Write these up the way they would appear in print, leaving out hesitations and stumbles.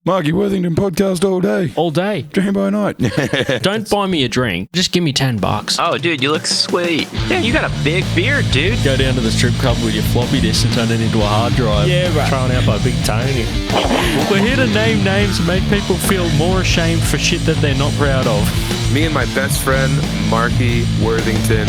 Marky Worthington Podcast all day. All day. Dream by night. Don't buy me a drink. Just give me $10. Oh, dude, you look sweet. Yeah, you got a big beard, dude. Go down to the strip club with your floppy disk and turn it into a hard drive. Yeah, right. Thrown out by Big Tony. We're here to name names and make people feel more ashamed for shit that they're not proud of. Me and my best friend, Marky Worthington.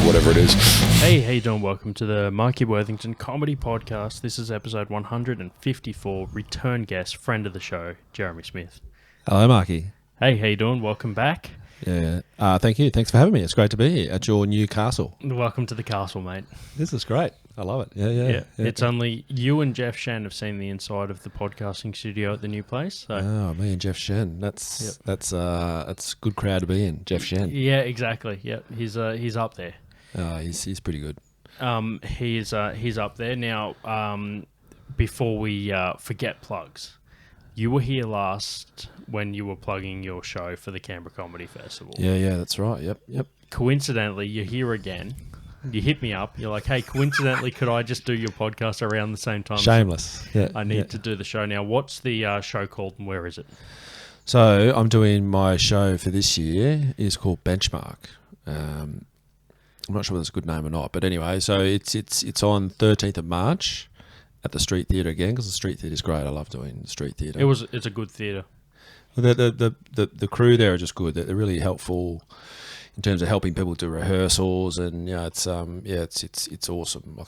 Whatever it is. Hey, how you doing? Welcome to the Marky Worthington Comedy Podcast. This is episode 154. Return guest, friend of the show, Jeremy Smith. Hello, Marky. Hey, how you doing? Welcome back. Yeah. Thank you. Thanks for having me. It's great to be here at your new castle. Welcome to the castle, mate. This is great. I love it. Yeah. It's only you and Jeff Shen have seen the inside of the podcasting studio at the new place. So. Oh, me and Jeff Shen. That's a good crowd to be in. Jeff Shen. Yeah, exactly. Yep, he's up there. He's pretty good. He's up there now. Before we forget plugs, you were here last when you were plugging your show for the Canberra Comedy Festival. Yeah, that's right. Yep. Coincidentally, you're here again. You hit me up. You're like, hey, coincidentally, could I just do your podcast around the same time? Shameless. Yeah. I need to do the show now. What's the show called and where is it? So I'm doing my show for this year. It's called Benchmark. I'm not sure whether it's a good name or not, but anyway, so it's on 13th of March at the Street Theatre again, because the Street Theatre is great. I love doing the Street Theatre. It's a good theatre. The crew there are just good. They're really helpful in terms of helping people do rehearsals, and it's awesome. I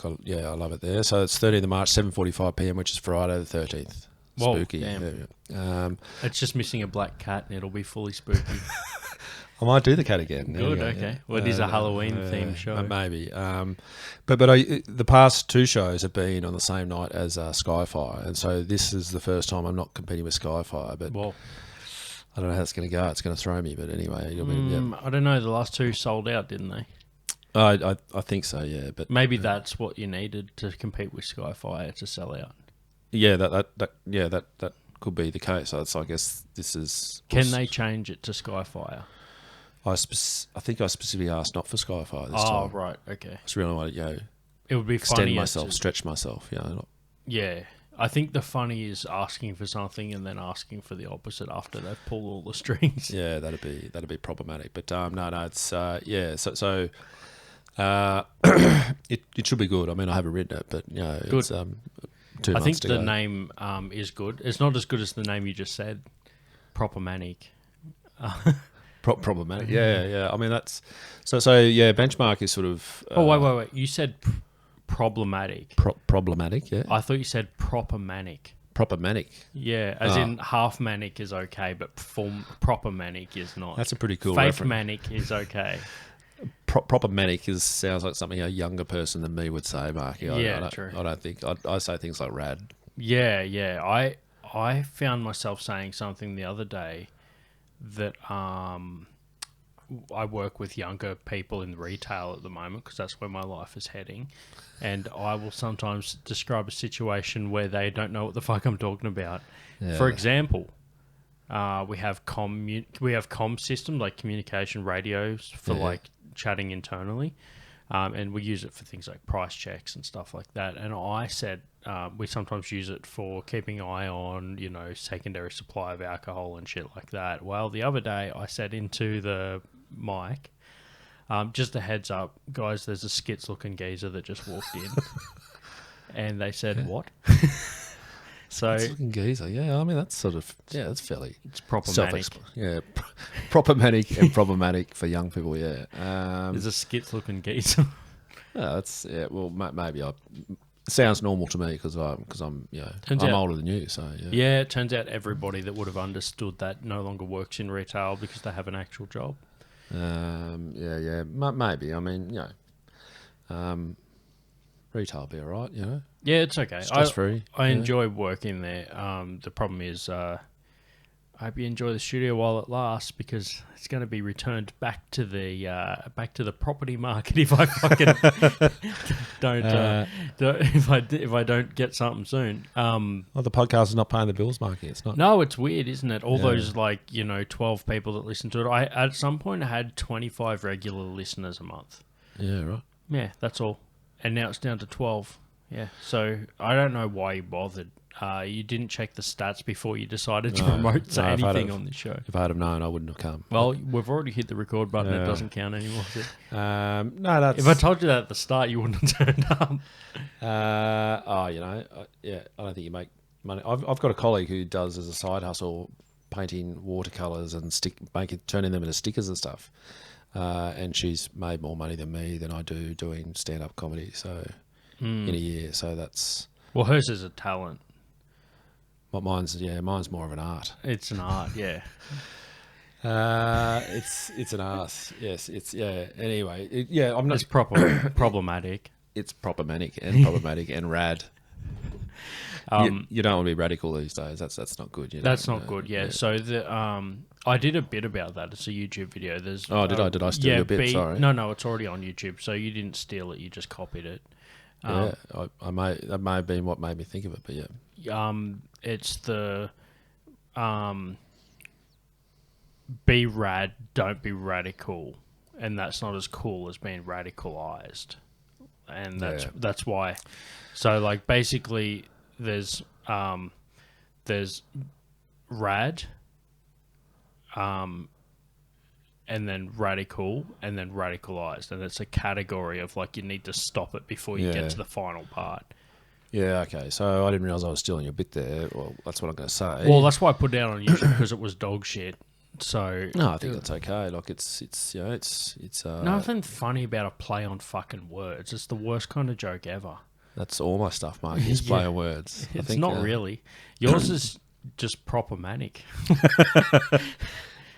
love it there. So it's 13th of March, 7:45 p.m, which is Friday the 13th. Whoa, spooky. damn. Yeah. It's just missing a black cat, and it'll be fully spooky. I might do the cat again. Good, okay. Yeah. Well, it is a Halloween-themed show. Maybe. But the past two shows have been on the same night as Skyfire, and so this is the first time I'm not competing with Skyfire, but I don't know how it's going to go. It's going to throw me, but anyway. I don't know. The last two sold out, didn't they? I think so, yeah. But maybe that's what you needed to compete with Skyfire to sell out. Yeah, that could be the case. So I guess this is... Can they change it to Skyfire? I think I specifically asked not for Skyfire this time. Oh, right, okay. I just really want to, it would be extend myself, stretch myself, Yeah. I think the funny is asking for something and then asking for the opposite after they've pulled all the strings. Yeah, that'd be problematic. But no, it's So it should be good. I mean, I haven't written it, but good. It's 2 months I think to the go. name is good. It's not as good as the name you just said. Proper Manic. Problematic. Yeah. I mean, that's so. Yeah, Benchmark is sort of. Wait. You said problematic. Problematic. Yeah. I thought you said proper manic. Proper manic. Yeah, as in half manic is okay, but proper manic is not. That's a pretty cool Fake reference. manic is okay. Proper manic sounds like something a younger person than me would say, Marky. True. I don't think I say things like rad. Yeah. I found myself saying something the other day that I work with younger people in retail at the moment because that's where my life is heading, and I will sometimes describe a situation where they don't know what the fuck I'm talking about. Yeah. For example, we have comm systems like communication radios for like chatting internally, and we use it for things like price checks and stuff like that. And I said we sometimes use it for keeping an eye on, secondary supply of alcohol and shit like that. Well, the other day I said into the mic, just a heads up, guys, there's a skits-looking geezer that just walked in. And they said, what? So skits-looking geezer, yeah. I mean, that's sort of, that's fairly... It's problematic. Yeah, problematic and problematic for young people, yeah. There's a skits-looking geezer. Well, maybe sounds normal to me because I'm older than you, so yeah. Yeah, it turns out everybody that would have understood that no longer works in retail because they have an actual job. Maybe. I mean, retail will be all right, Yeah, it's okay. Stress-free. I enjoy working there. The problem is I hope you enjoy the studio while it lasts because it's going to be returned back to the property market if I fucking if I don't get something soon. Well, the podcast is not paying the bills, Marky. It's not. No, it's weird, isn't it? All those 12 people that listen to it. I at some point had 25 regular listeners a month. Yeah, right. Yeah, that's all, and now it's down to 12. Yeah, so I don't know why you bothered. you didn't check the stats before you decided to promote anything on the show. If I'd have known, I wouldn't have come. Well, we've already hit the record button. It doesn't count anymore. No, that's... If I told you that at the start, you wouldn't have turned up. I don't think you make money. I've got a colleague who does as a side hustle painting watercolours and turning them into stickers and stuff. And she's made more money than me than I do doing stand-up comedy. So in a year, so that's... Well, hers is a talent. But mine's more of an art. It's an art, yeah. It's an art. Yes, Anyway, I'm not. It's problematic. It's problematic and rad. You don't want to be radical these days. That's not good. That's not good. Yeah. So I did a bit about that. It's a YouTube video. There's. Did I steal your bit? Sorry. No, it's already on YouTube. So you didn't steal it. You just copied it. That may have been what made me think of it, but yeah. It's the be rad, don't be radical, and that's not as cool as being radicalized, and that's why. So like basically, there's rad, and then radical, and then radicalized, and it's a category of like you need to stop it before you get to the final part. Yeah, okay. So I didn't realise I was stealing your bit there. Well, that's what I'm going to say. Well, that's why I put it down on YouTube because it was dog shit. So no, I think that's okay. Like it's nothing funny about a play on fucking words. It's the worst kind of joke ever. That's all my stuff, Mark. Is play on words. It's not really. Yours is just proper-manic.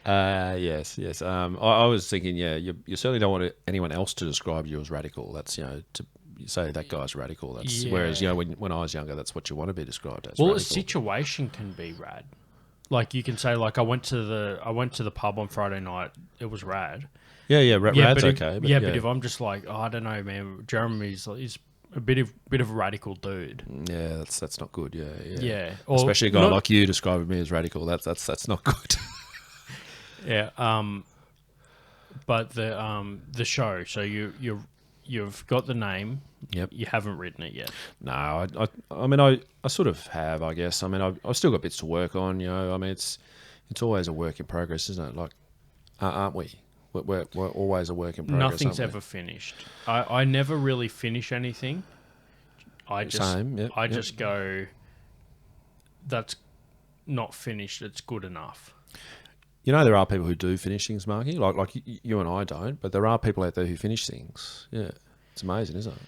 Yes. I was thinking, you certainly don't want anyone else to describe you as radical. That's to say that guy's radical. That's whereas when I was younger, that's what you want to be described as. Well, radical. a situation can be rad. Like you can say, like I went to the pub on Friday night. It was rad. Rad's okay. But if I'm just like, I don't know, man. Jeremy's he's a bit of a radical dude. Yeah, that's not good. Yeah. Especially a guy like you describing me as radical. That's not good. Yeah. But the show. So you've got the name. Yep. You haven't written it yet. No, I mean I sort of have, I guess. I mean I've still got bits to work on. I mean it's always a work in progress, isn't it? Like, aren't we? We're always a work in progress. Nothing's ever finished. I never really finish anything. I just go, that's not finished. It's good enough. There are people who do finish things, Marky. Like you and I don't, but there are people out there who finish things. Yeah, it's amazing, isn't it?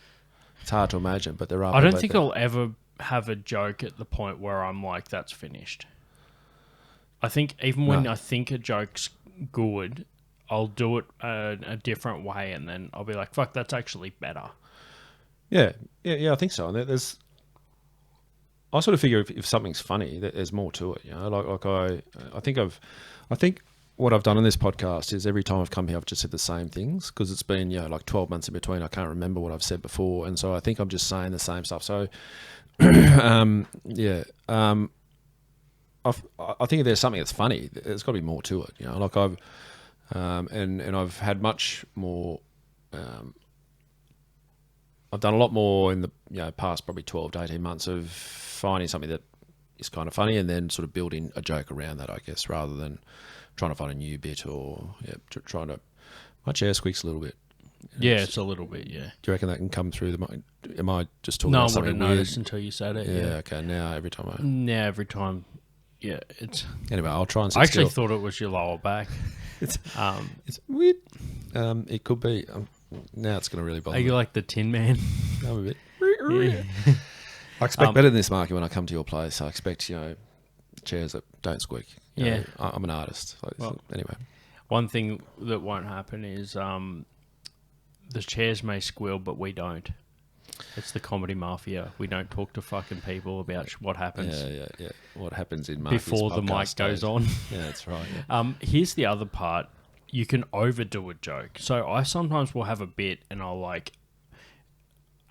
It's hard to imagine, but there are. I don't think I'll ever have a joke at the point where I'm like, that's finished. I think even when I think a joke's good, I'll do it a different way, and then I'll be like, fuck, that's actually better. Yeah, I think so. And I sort of figure if something's funny, there's more to it. I think what I've done on this podcast is every time I've come here, I've just said the same things because it's been like 12 months in between. I can't remember what I've said before, and so I think I'm just saying the same stuff. So, I think if there's something that's funny, there's got to be more to it. Like I've and I've had much more. I've done a lot more in the past probably 12 to 18 months of finding something that is kind of funny and then sort of building a joke around that, I guess, rather than trying to find a new bit or trying to. My chair squeaks a little bit. It's a little bit. Yeah. Do you reckon that can come through the mic? Am I just talking? No, about I something wouldn't weird? notice until you said it. Yeah. Okay. Now every time. Yeah. It's. Anyway, I'll try and. I actually thought it was your lower back. It's weird. It could be. Now it's going to really bother me. Are you like the Tin Man? I'm a bit. Yeah. I expect better than this, Marky, when I come to your place. I expect, chairs that don't squeak. I'm an artist. Anyway. One thing that won't happen is the chairs may squeal, but we don't. It's the comedy mafia. We don't talk to fucking people about what happens. Yeah. What happens in Marky's before the mic goes on. Yeah, that's right. Yeah. Here's the other part. You can overdo a joke. So I sometimes will have a bit and I'll like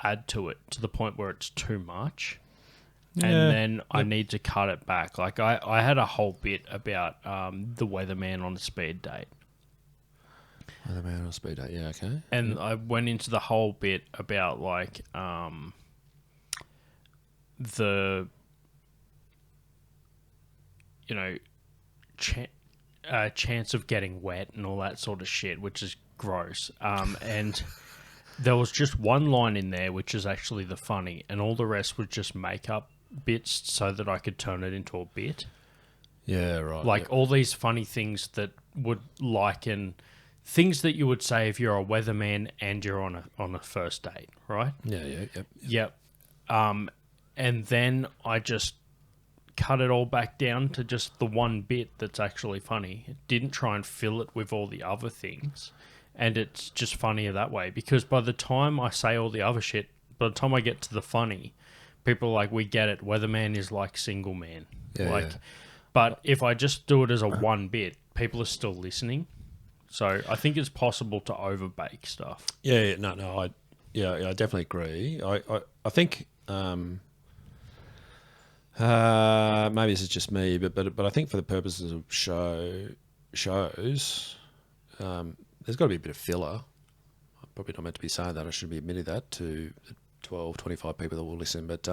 add to it to the point where it's too much. And then I need to cut it back. Like I had a whole bit about the weatherman on a speed date. Weatherman on a speed date, yeah, okay. And I went into the whole bit about like the chance of getting wet and all that sort of shit, which is gross. And there was just one line in there which is actually the funny, and all the rest was just make-up bits so that I could turn it into a bit. Yeah, right. Like all these funny things that would liken things that you would say if you're a weatherman and you're on a first date, right? Yep. And then I just cut it all back down to just the one bit that's actually funny. It didn't try and fill it with all the other things. And it's just funnier that way, because by the time I say all the other shit, by the time I get to the funny, people are like, we get it. Weatherman is like single man. But if I just do it as a one bit, people are still listening. So I think it's possible to overbake stuff. I definitely agree. I think maybe this is just me, but I think for the purposes of shows, there's got to be a bit of filler. I'm probably not meant to be saying that. I should be admitting that to the 12, 25 people that will listen. But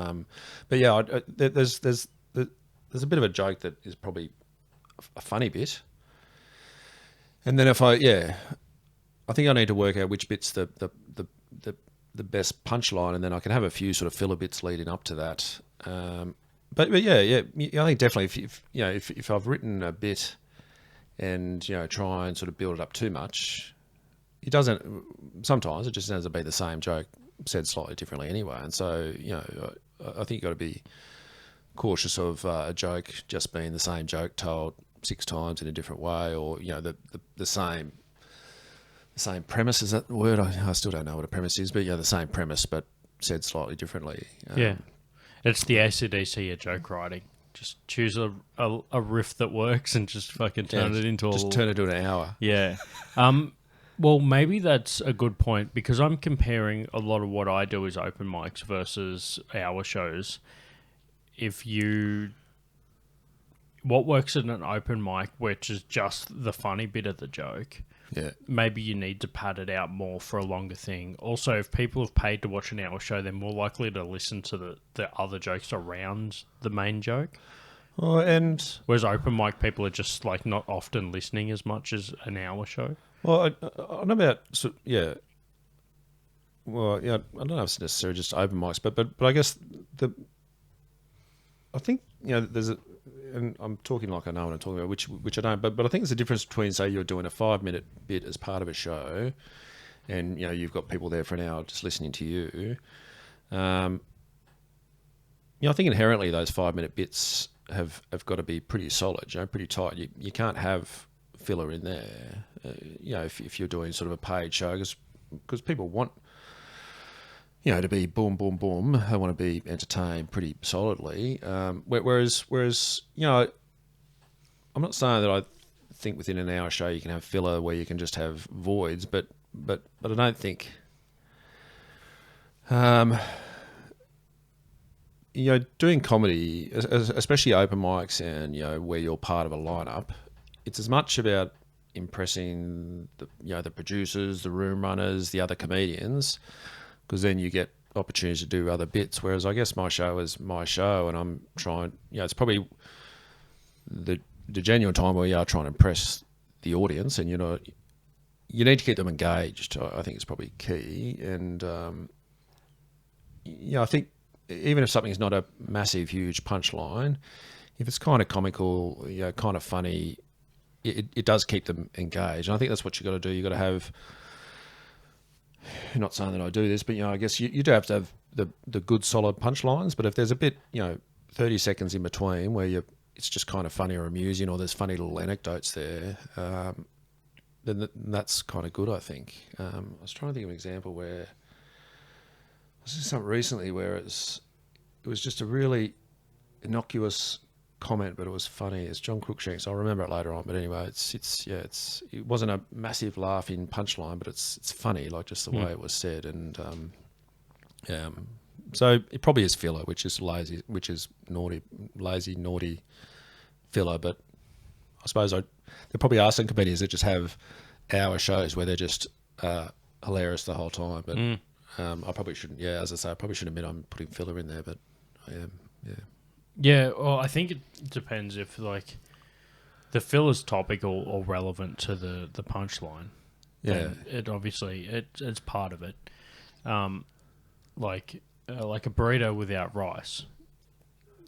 yeah, there's a bit of a joke that is probably a funny bit. And then I think I need to work out which bit's the best punchline, and then I can have a few sort of filler bits leading up to that. But I think definitely if I've written a bit and try and sort of build it up too much, it doesn't. Sometimes it just ends up being the same joke said slightly differently anyway. And so I think you've got to be cautious of a joke just being the same joke told 6 times in a different way, or the same premise. Is that the word? I still don't know what a premise is, but the same premise but said slightly differently. It's the AC/DC of joke writing. Just choose a riff that works and just fucking turn it into turn it into an hour. Yeah. Well, maybe that's a good point, because I'm comparing a lot of what I do is open mics versus hour shows. What works in an open mic, which is just the funny bit of the joke, maybe you need to pad it out more for a longer thing. Also, if people have paid to watch an hour show, they're more likely to listen to the other jokes around the main joke. Whereas open mic people are just like not often listening as much as an hour show. Well, I don't know about Well, I don't know if it's necessarily just open mics, but I guess I think there's and I'm talking like I know what I'm talking about, which I don't, but I think there's a difference between, say, you're doing a 5-minute bit as part of a show, and you've got people there for an hour just listening to you. I think inherently those 5-minute bits have got to be pretty solid, pretty tight. You can't have filler in there, if you're doing sort of a paid show, because people want to be boom, boom, boom. They want to be entertained pretty solidly. Whereas, I'm not saying that I think within an hour show you can have filler where you can just have voids, but I don't think, doing comedy, especially open mics and, where you're part of a lineup, it's as much about impressing the producers, the room runners, the other comedians, because then you get opportunities to do other bits. Whereas I guess my show is my show, and I'm trying, it's probably the genuine time where you are trying to impress the audience, and you need to keep them engaged. I think it's probably key. And I think even if something's not a massive, huge punchline, if it's kind of comical, kind of funny, it does keep them engaged. And I think that's what you got to do. You got to have. Not saying that I do this, but I guess you do have to have the good solid punchlines. But if there's a bit, 30 seconds in between where it's just kind of funny or amusing, or there's funny little anecdotes there, then that's kind of good, I think. I was trying to think of an example where I was just something recently where it was just a really innocuous comment, but it was funny. It's John Cruikshanks. I'll remember it later on. But anyway, it wasn't a massive laughing punchline, but it's funny, like just the way it was said. And so it probably is filler, which is lazy, naughty filler. But I suppose there probably are some comedians that just have hour shows where they're just hilarious the whole time. But I probably shouldn't. Yeah, as I say, I probably shouldn't admit I'm putting filler in there, but I am. Yeah. Yeah, well, I think it depends if, like, the filler's topical or relevant to the punchline. Yeah. And it obviously it's part of it. Like a burrito without rice.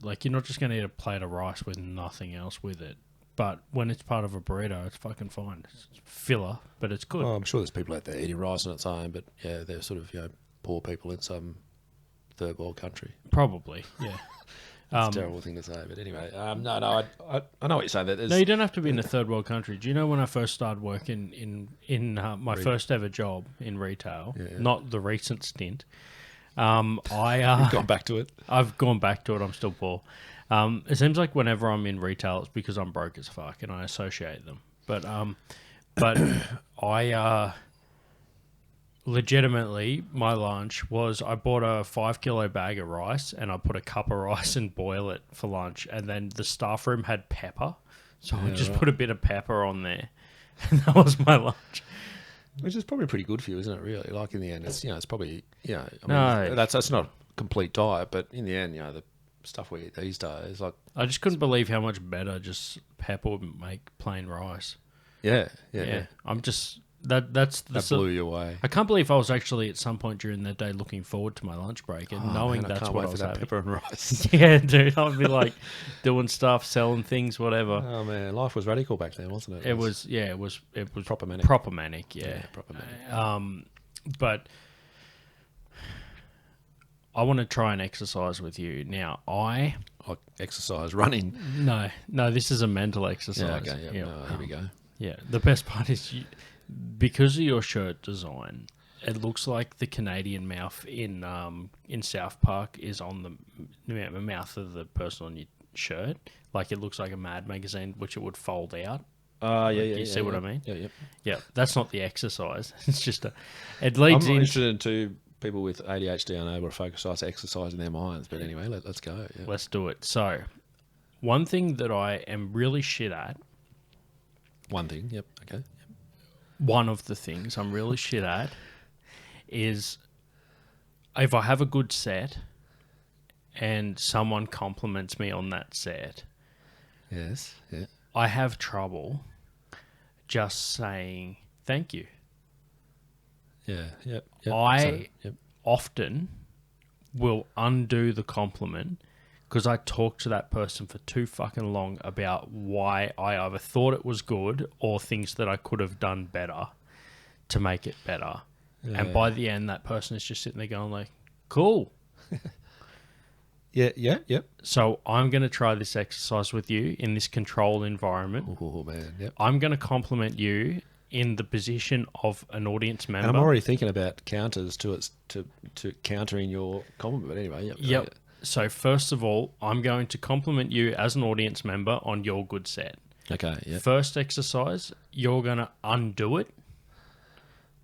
Like, you're not just going to eat a plate of rice with nothing else with it. But when it's part of a burrito, it's fucking fine. It's filler, but it's good. Well, I'm sure there's people out there eating rice on its own, but yeah, they're sort of, poor people in some third world country. Probably, yeah. It's a terrible thing to say, but anyway. I know what you're saying. No, you don't have to be in a third world country. Do you know when I first started working in my first ever job in retail, not the recent stint, You've gone back to it? I've gone back to it. I'm still poor. It seems like whenever I'm in retail, it's because I'm broke as fuck and I associate them. But I legitimately, my lunch was I bought a 5 kilo bag of rice and I put a cup of rice and boil it for lunch. And then the staff room had pepper, so I just put a bit of pepper on there, and that was my lunch. Which is probably pretty good for you, isn't it? Really, like in the end, it's it's probably No. that's not a complete diet, but in the end, the stuff we eat these days, like I just couldn't believe how much better just pepper would make plain rice. yeah. I'm just that blew you away. I can't believe I was actually at some point during that day looking forward to my lunch break and knowing Man, I that's can't what wait I was for that having. pepper and rice. Yeah, dude, I'd be like doing stuff, selling things, whatever. Oh man, life was radical back then, wasn't it? It was proper manic. Proper manic, yeah. Proper manic. But I want to try and exercise with you now. Like exercise, running. No, this is a mental exercise. Yeah, okay, here we go. Yeah, the best part is because of your shirt design, it looks like the Canadian mouth in South Park is on the mouth of the person on your shirt. Like, it looks like a Mad magazine, which it would fold out. You see what I mean? Yeah. That's not the exercise. It's just it leads I'm into interested to people with ADHD unable to focus on exercise in their minds. But anyway, let's go. Yeah. Let's do it. So, one thing that I am really shit at. One thing. Yep. Okay. One of the things I'm really shit at is if I have a good set and someone compliments me on that set. Yes. Yeah. I have trouble just saying thank you. Yeah. Yep. I often will undo the compliment because I talked to that person for too fucking long about why I either thought it was good or things that I could have done better to make it better. Yeah. And by the end, that person is just sitting there going like, cool. Yep. So I'm going to try this exercise with you in this controlled environment. Oh, man, yep. I'm going to compliment you in the position of an audience member. And I'm already thinking about counters to countering your compliment. But anyway, yep. So first of all, I'm going to compliment you as an audience member on your good set. Okay, yeah. First exercise, you're going to undo it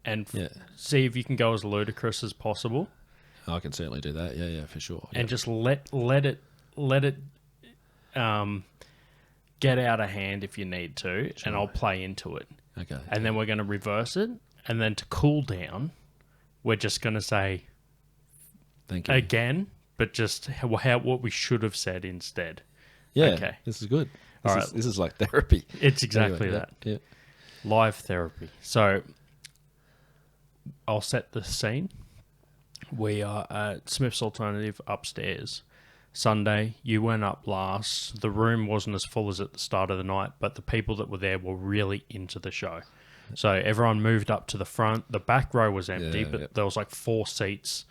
and see if you can go as ludicrous as possible. I can certainly do that. Yeah, for sure. And just let it get out of hand if you need to, and I'll play into it. Okay. And then we're going to reverse it, and then to cool down, we're just going to say thank you again, but just what we should have said instead. Yeah. Okay. This is good. This is like therapy. It's exactly that. Yeah. Live therapy. So I'll set the scene. We are at Smith's Alternative upstairs. Sunday, you went up last. The room wasn't as full as at the start of the night, but the people that were there were really into the show. So everyone moved up to the front. The back row was empty, but there was like 4 seats,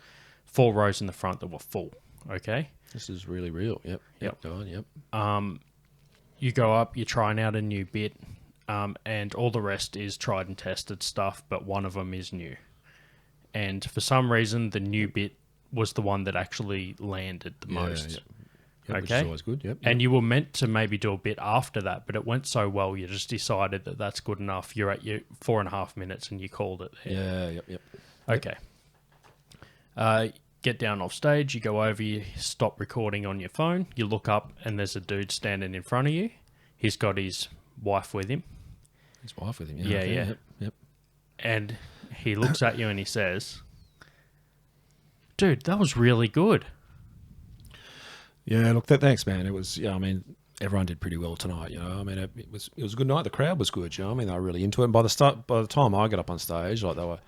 4 rows in the front that were full. Okay? This is really real. Yep. Go on, yep. You go up, you're trying out a new bit, and all the rest is tried and tested stuff, but one of them is new. And for some reason, the new bit was the one that actually landed the most. Yep, which is always good. Yep. And you were meant to maybe do a bit after that, but it went so well, you just decided that that's good enough. You're at your 4.5 minutes and you called it there. Yep. Okay. Get down off stage, you go over, you stop recording on your phone, you look up and there's a dude standing in front of you. He's got his wife with him. His wife with him, yeah. Okay. Yep. And he looks at you and he says, dude, that was really good. Yeah, look, thanks, man. It was, everyone did pretty well tonight. I mean, it was a good night. The crowd was good. I mean, they were really into it. And by the time I got up on stage, like they were,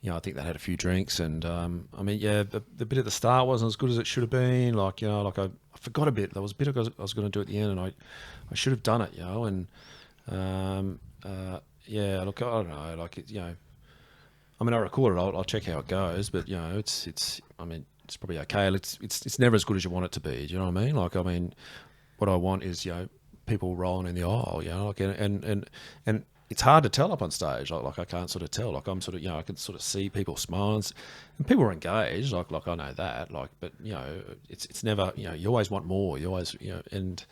I think they had a few drinks. And I mean, yeah, the bit at the start wasn't as good as it should have been. Like I forgot a bit. There was a bit I was going to do at the end, and I should have done it. And yeah, look, I don't know. Like I mean, I record it. I'll check how it goes, but it's. I mean, it's probably okay. It's never as good as you want it to be. Do you know what I mean? Like, I mean, what I want is people rolling in the aisle. Like, and it's hard to tell up on stage. Like I can't sort of tell. Like I'm sort of I can sort of see people smiling, and people are engaged. Like I know that. Like, but it's never. You always want more. You always and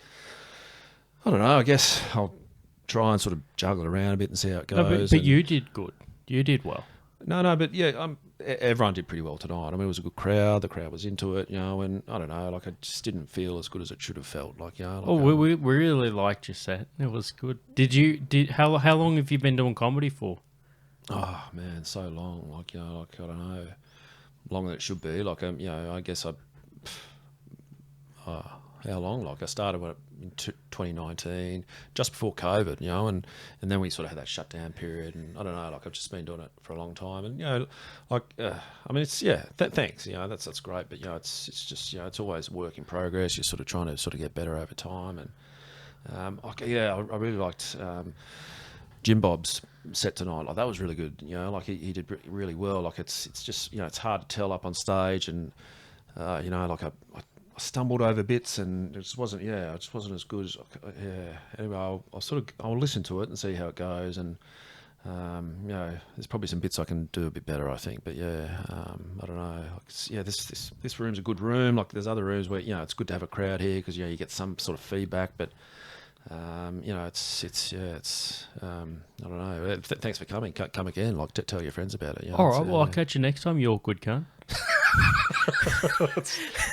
I don't know. I guess I'll try and sort of juggle it around a bit and see how it goes. No, but you did good. You did well. No, but yeah, everyone did pretty well tonight. I mean, it was a good crowd. The crowd was into it, and I don't know, like I just didn't feel as good as it should have felt. Like, we really liked your set. It was good. How long have you been doing comedy for? Oh man, so long. Like, like I don't know, longer than it should be. Like, I guess how long? Like I started in 2019, just before COVID, and then we sort of had that shutdown period, and I don't know, like I've just been doing it for a long time, and like I mean, it's thanks, that's great, but it's just it's always a work in progress. You're sort of trying to sort of get better over time, and I really liked Jim Bob's set tonight. Like that was really good, like he did really well. Like it's just it's hard to tell up on stage, and like I stumbled over bits, and it just wasn't as good as anyway. I'll listen to it and see how it goes, and there's probably some bits I can do a bit better, I think, but I don't know, this room's a good room. Like there's other rooms where it's good to have a crowd here because you get some sort of feedback, but it's I don't know. Thanks for coming. Come again. Like tell your friends about it. All right, well, I'll catch you next time, you awkward cunt.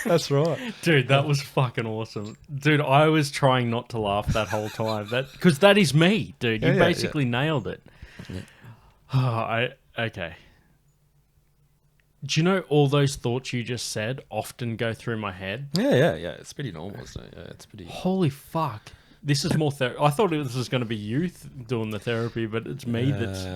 That's right, dude. That was fucking awesome, dude. I was trying not to laugh that whole time, because that is me, dude. You basically nailed it. Okay. Do you know all those thoughts you just said often go through my head? Yeah. It's pretty normal, isn't it? Yeah, it's pretty. Holy fuck! This is more therapy. I thought this was going to be you doing the therapy, but it's me that's.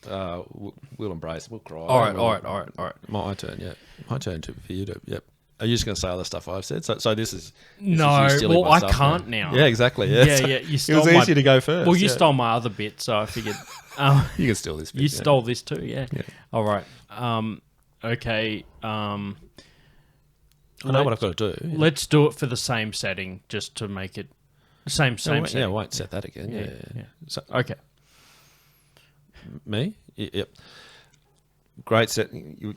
We'll embrace it. We'll cry. All right. My turn, yeah. My turn for you to, yep. Are you just going to say other stuff I've said? So this is... No, well, I can't now. Yeah, exactly. Yeah, You stole it was easier to go first. Well, you stole my other bit, so I figured... you can steal this bit. You stole this too, yeah. All right. Okay. I know what I've got to do. Yeah. Let's do it for the same setting, just to make it... Same setting. Yeah, I won't set that again. Yeah. So, okay. Me? Yep. Great set.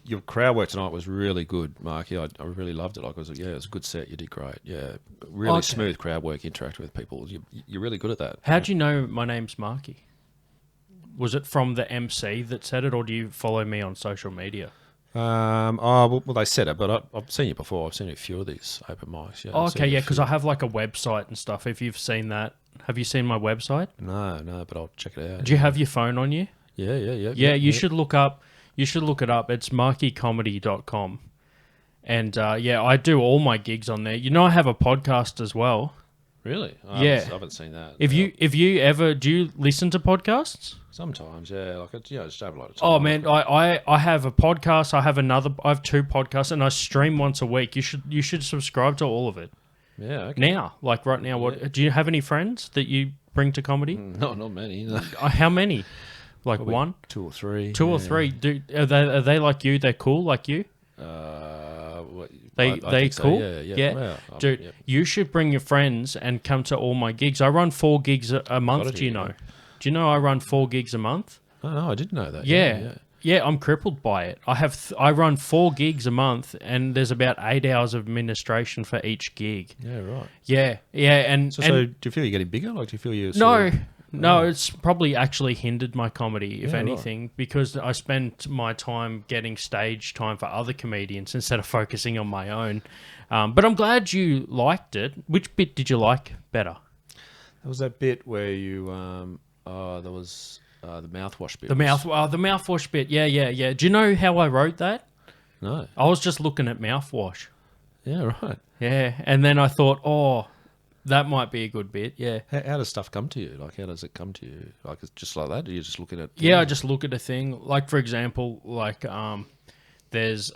Your crowd work tonight was really good, Marky. I really loved it. Like it was a good set. You did great. Yeah, really smooth crowd work, interacting with people. You're really good at that. How'd you know my name's Marky? Was it from the MC that said it, or do you follow me on social media? Well, they said it, but I've seen you before. I've seen a few of these open mics. Yeah, okay, because I have like a website and stuff. If you've seen that, have you seen my website? No, but I'll check it out. Do you have your phone on you? Yeah. Yeah, you should look up. You should look it up. It's markycomedy.com. And I do all my gigs on there. I have a podcast as well. Really? I haven't seen that. If you ever do you listen to podcasts? Sometimes, yeah. Like just have a lot of time. Oh man, I have a podcast. I have two podcasts, and I stream once a week. You should subscribe to all of it. Yeah. Okay. Now, like right now, do you have any friends that you bring to comedy? No, not many. No. How many? Like probably one, 2 or 3. 2 or 3. Are they like you? They're cool like you? They cool? So. Yeah. Well, dude, you should bring your friends and come to all my gigs. I run 4 gigs a month. Do you know? Do you know I run 4 gigs a month? Oh, no, I didn't know that. Yeah, I'm crippled by it. I run 4 gigs a month, and there's about 8 hours of administration for each gig. Yeah, right. Yeah, and so do you feel you're getting bigger? Like, do you feel you're No, it's probably actually hindered my comedy, if anything, because I spend my time getting stage time for other comedians instead of focusing on my own. But I'm glad you liked it. Which bit did you like better? There was that bit where you, there was the mouthwash bit. The mouthwash bit, yeah. Do you know how I wrote that? No. I was just looking at mouthwash. Yeah, right. Yeah, and then I thought, That might be a good bit, yeah. How does stuff come to you? Like, how does it come to you? Like, it's just like that? Or you're just looking at... Yeah, I just look at a thing. Like, for example, like, there's,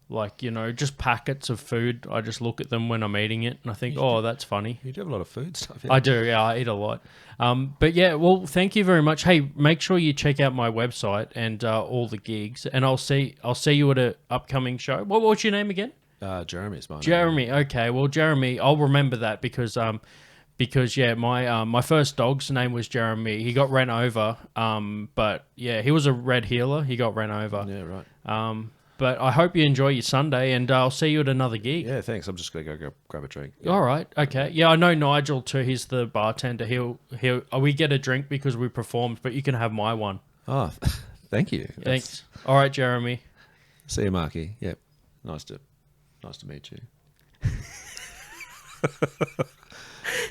like, you know, just packets of food. I just look at them when I'm eating it, and I think, oh, that's funny. You do have a lot of food stuff. I do, yeah, I eat a lot. But yeah, well, thank you very much. Hey, make sure you check out my website and all the gigs, and I'll see you at an upcoming show. What's your name again? Jeremy is mine. Jeremy. Okay, well, Jeremy, I'll remember that because yeah, my first dog's name was Jeremy. He got ran over. But yeah, he was a red heeler. He got ran over. Yeah, right. But I hope you enjoy your Sunday, and I'll see you at another gig. Yeah, thanks. I'm just going to go grab a drink. Yeah. All right. Okay. Yeah, I know Nigel too. He's the bartender. We get a drink because we performed, but you can have my one. Oh, thank you. Thanks. All right, Jeremy. See you, Marky. Yep. Nice to meet you.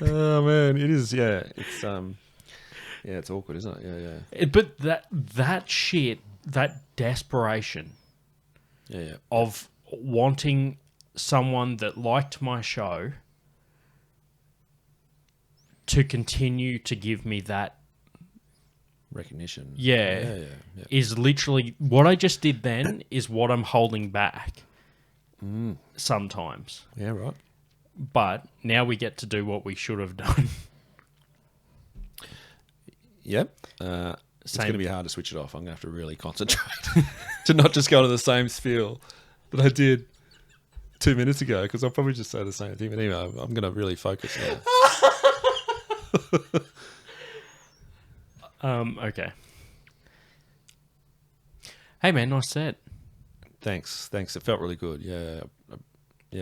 Oh man, it is. Yeah, it's it's awkward, isn't it? Yeah. But that shit, that desperation. Yeah. Of wanting someone that liked my show to continue to give me that Recognition. Yeah. Is literally what I just did then is what I'm holding back sometimes. Yeah, right. But now we get to do what we should have done. Yep. It's going to be hard to switch it off. I'm going to have to really concentrate to not just go to the same spiel that I did 2 minutes ago, because I'll probably just say the same thing. But anyway, I'm going to really focus now. Okay. Hey, man, nice set. Thanks. It felt really good. Yeah,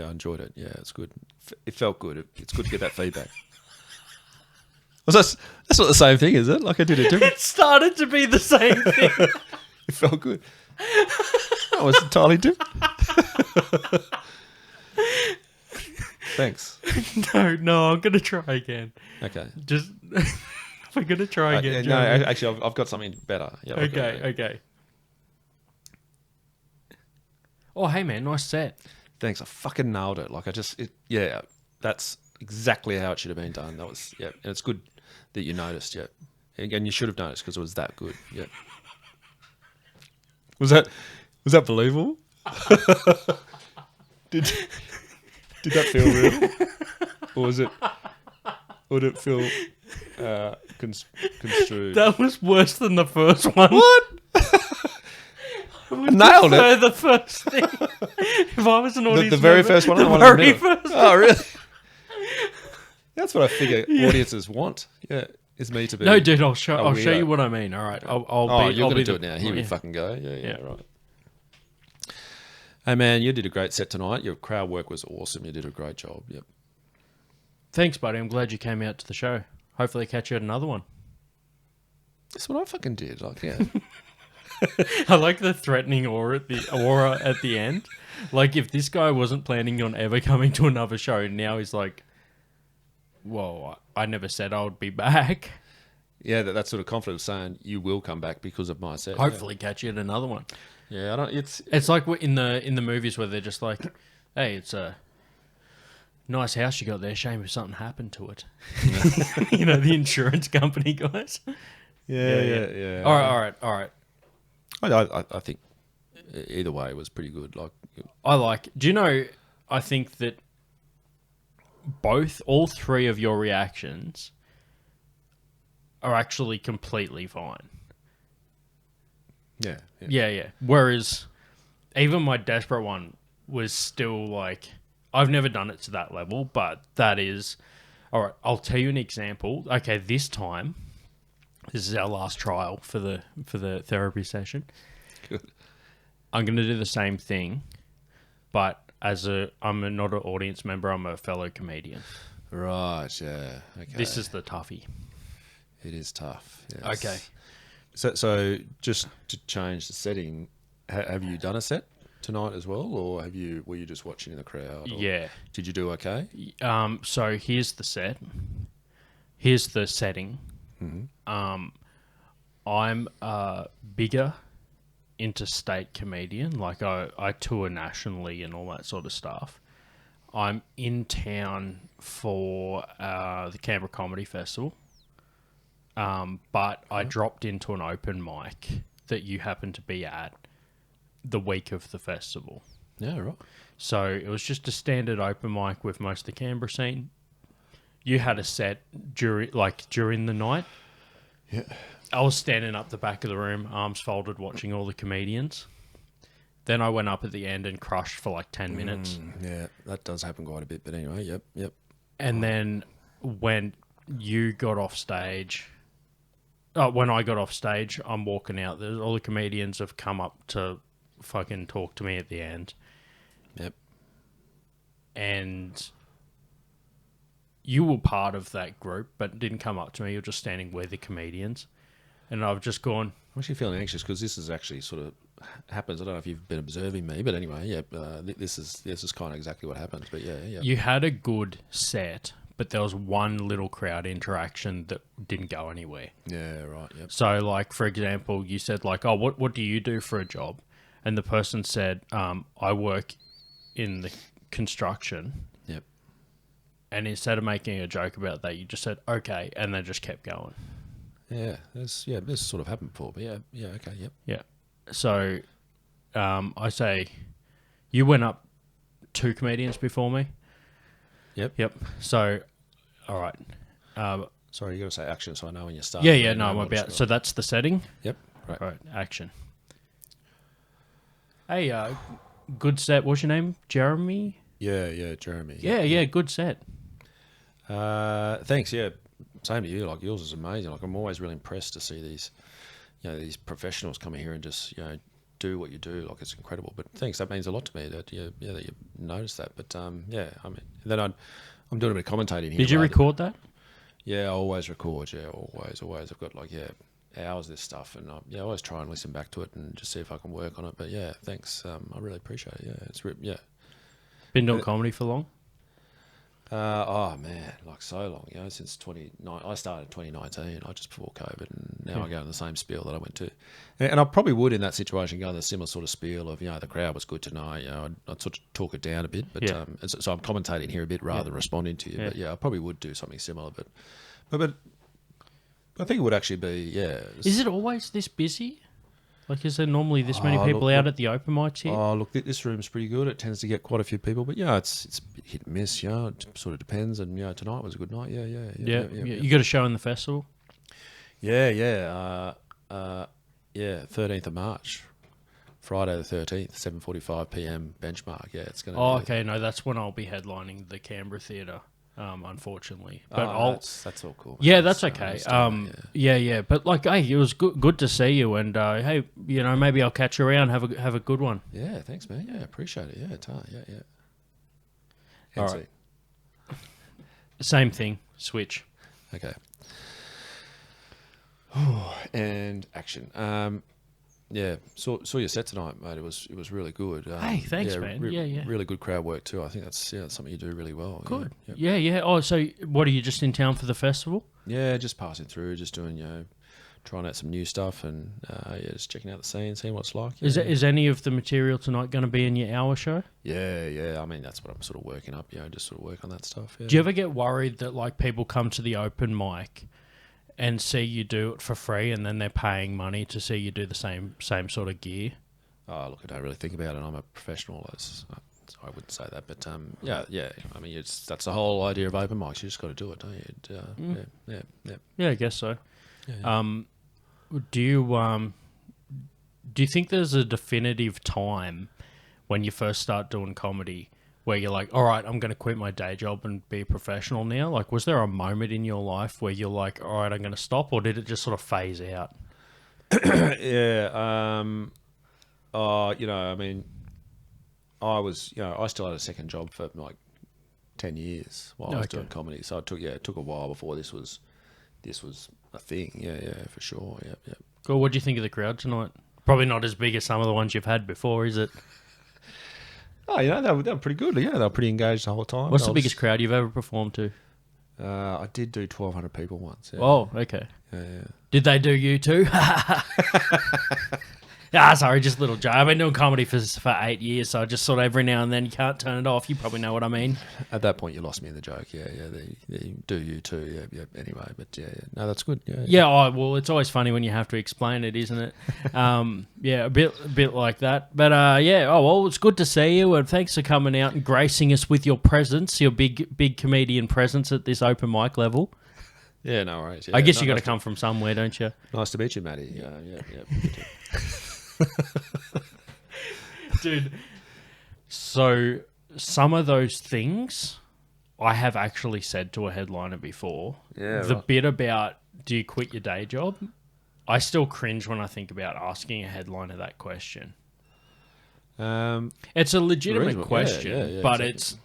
I enjoyed it. Yeah, it's good. It felt good. It's good to get that feedback. That's not the same thing, is it? Like I did it different. It started to be the same thing. It felt good. That was entirely different. Thanks. No, I'm going to try again. Okay. Just, we're going to try again. No, actually, I've got something better. Yeah, Okay. Oh, hey, man, nice set. Thanks. I fucking nailed it. Like that's exactly how it should have been done. That was, and it's good that you noticed. Yeah. Again, you should have noticed because it was that good. Yeah. Was that believable? Did that feel real, or did it feel construed? That was worse than the first one. What? I nailed it. The first thing. If I was an audience the very member, first one. The very first. Oh, really? That's what I figure audiences want. Yeah, is me to be. No, dude, I'll show you what I mean. All right, you're going to do it now. Here we fucking go. Yeah, right. Hey, man, you did a great set tonight. Your crowd work was awesome. You did a great job. Yep. Thanks, buddy. I'm glad you came out to the show. Hopefully, catch you at another one. That's what I fucking did. Like, yeah. I like the threatening aura at the end. Like, if this guy wasn't planning on ever coming to another show, now he's like, "Whoa, I never said I would be back." Yeah, that sort of confidence saying you will come back because of my set. Hopefully, catch you at another one. Yeah, I don't. It's like in the movies where they're just like, "Hey, it's a nice house you got there. Shame if something happened to it." You know, the insurance company guys. Yeah. All right. I think either way it was pretty good. Like, do you know, I think that all three of your reactions are actually completely fine. Yeah. Whereas even my desperate one was still like, I've never done it to that level, but that is, all right, I'll tell you an example. Okay, this is our last trial for the therapy session. Good. I'm going to do the same thing, but I'm not an audience member. I'm a fellow comedian. Right. Yeah. Okay. This is the toughie. It is tough. Yes. Okay. So just to change the setting, have you done a set tonight as well, or were you just watching in the crowd? Yeah. Did you do okay? So here's the set. Here's the setting. Mm-hmm. I'm a bigger interstate comedian. Like I tour nationally and all that sort of stuff. I'm in town for the Canberra Comedy Festival, but I dropped into an open mic that you happened to be at the week of the festival. Yeah, right. So it was just a standard open mic with most of the Canberra scene. You had a set during the night. Yeah. I was standing up the back of the room, arms folded, watching all the comedians. Then I went up at the end and crushed for like 10 minutes. Yeah, that does happen quite a bit. But anyway, yep. And then when you got off stage, when I got off stage, I'm walking out. There's all the comedians have come up to fucking talk to me at the end. Yep. And you were part of that group, but didn't come up to me. You're just standing with the comedians. And I've just gone... I'm actually feeling anxious because this is actually sort of happens. I don't know if you've been observing me, but anyway, this is kind of exactly what happens. But yeah. You had a good set, but there was one little crowd interaction that didn't go anywhere. Yeah, right, yep. So, like, for example, you said, like, oh, what do you do for a job? And the person said, I work in the construction. Yep. And instead of making a joke about that, you just said, okay, and they just kept going. Yeah, this sort of happened before, but yeah, okay, yep. Yeah. So, I say, you went up 2 comedians before me. Yep. So, all right. Sorry, you got to say action so I know when you start. Yeah, no, I'm about. So that's the setting. Yep. Right. All right, action. Hey, good set. What's your name? Jeremy? Yeah, Jeremy. Yeah, good set. Thanks. Yeah, same to you. Like yours is amazing. Like I'm always really impressed to see these, these professionals come here and just do what you do. Like it's incredible. But thanks. That means a lot to me that you noticed that. But I mean, then I'm doing a bit of commentating here. Did you record that? Yeah, I always record. Yeah, always. I've got hours of this stuff, and I always try and listen back to it and just see if I can work on it. But yeah, thanks. I really appreciate it. Yeah, Been doing comedy for long? Oh man, like so long, since 2019. I started 2019, just before COVID, and now I go in the same spiel that I went to. And I probably would in that situation go in the similar sort of spiel of, the crowd was good tonight. I'd sort of talk it down a bit, but so I'm commentating here a bit rather than responding to you. Yeah. But I probably would do something similar. But I think it would actually be, Is it always this busy? Like, is there normally this many people out at the open mics here? Oh, look, this room's pretty good. It tends to get quite a few people, but it's hit and miss. It sort of depends. And tonight was a good night. Yeah. You got a show in the festival? Yeah. 13th of March, Friday the 13th, 7:45 p.m. Benchmark. Yeah, it's gonna. Oh, okay. No, that's when I'll be headlining the Canberra Theatre. Unfortunately, but that's all cool. Yeah, that's okay. Yeah. But like, hey, it was good to see you, and hey, maybe I'll catch you around. Have a good one. Yeah, thanks, man. Yeah, appreciate it. Yeah. All right. Same thing. Switch. Okay. And action. Saw your set tonight, mate. It was really good. Hey, thanks, man. Really good crowd work too. I think that's something you do really well. Good. Yeah. Yeah. Oh, so what, are you just in town for the festival? Yeah, just passing through, just doing trying out some new stuff, and just checking out the scene, seeing what it's like. Yeah. Is any of the material tonight going to be in your hour show? Yeah. I mean, that's what I'm sort of working up. Just sort of work on that stuff. Yeah. Do you ever get worried that like people come to the open mic and see you do it for free, and then they're paying money to see you do the same sort of gear? Oh, look, I don't really think about it. I'm a professional. I wouldn't say that, but yeah. I mean, that's the whole idea of open mics. You just got to do it, don't you? Yeah. Yeah, I guess so. Yeah. Do you think there's a definitive time when you first start doing comedy where you're like, all right, I'm going to quit my day job and be a professional now? Like, was there a moment in your life where you're like, all right, I'm going to stop, or did it just sort of phase out? Yeah. I mean, I was, I still had a second job for like 10 years while I was doing comedy. So it took a while before this was a thing. Yeah, for sure. Yeah. Cool. What do you think of the crowd tonight? Probably not as big as some of the ones you've had before, is it? Oh, they were pretty good. Yeah, they were pretty engaged the whole time. What's the biggest crowd you've ever performed to? I did do 1,200 people once. Yeah. Oh, okay. Yeah. Did they do you too? Sorry, just a little joke. I've been doing comedy for 8 years, so I just thought every now and then you can't turn it off. You probably know what I mean. At that point, you lost me in the joke. Yeah. They do you too. Yeah. Anyway, but yeah. No, that's good. Yeah. Yeah. Well, it's always funny when you have to explain it, isn't it? Yeah, a bit like that. But yeah. Oh well, it's good to see you, and thanks for coming out and gracing us with your presence, your big comedian presence at this open mic level. Yeah, no worries. Yeah, I guess you got to come from somewhere, don't you? Nice to meet you, Matty. Yeah. Dude, so some of those things I have actually said to a headliner before. Yeah, the right. bit about, do you quit your day job? I still cringe when I think about asking a headliner that question. It's a legitimate reasonable. question, Yeah, but exactly.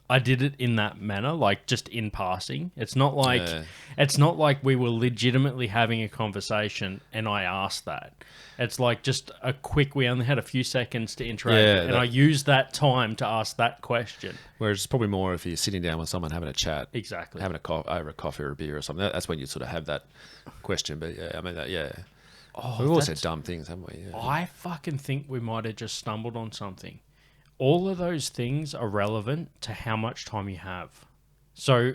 I did it in that manner, like just in passing. It's not like Yeah. it's not like we were legitimately having a conversation and I asked that. It's like just a quick. We only had a few seconds to interact, and I used that time to ask that question. Whereas it's probably more if you're sitting down with someone having a chat, Exactly. having over a coffee or a beer or something. That's when you sort of have that question. But yeah, I mean, we've all said dumb things, haven't we? Yeah. I fucking think we might have just stumbled on something. All of those things are relevant to how much time you have. So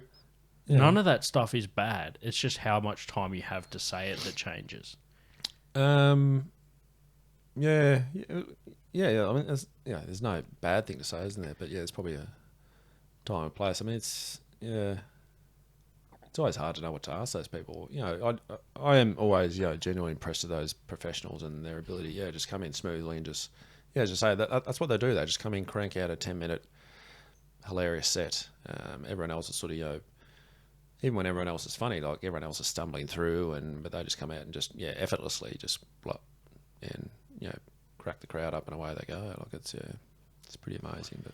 none of that stuff is bad. It's just how much time you have to say it that changes. Yeah. I mean, there's no bad thing to say, isn't there? But yeah, there's probably a time and place. I mean, it's always hard to know what to ask those people. You know, I am always genuinely impressed with those professionals and their ability. Yeah, just come in smoothly and just say that's what they do. They just come in, crank out a 10-minute hilarious set. Everyone else is sort of even when everyone else is funny, like everyone else is stumbling through, but they just come out and just effortlessly just blop and crack the crowd up and away they go. Like it's pretty amazing. But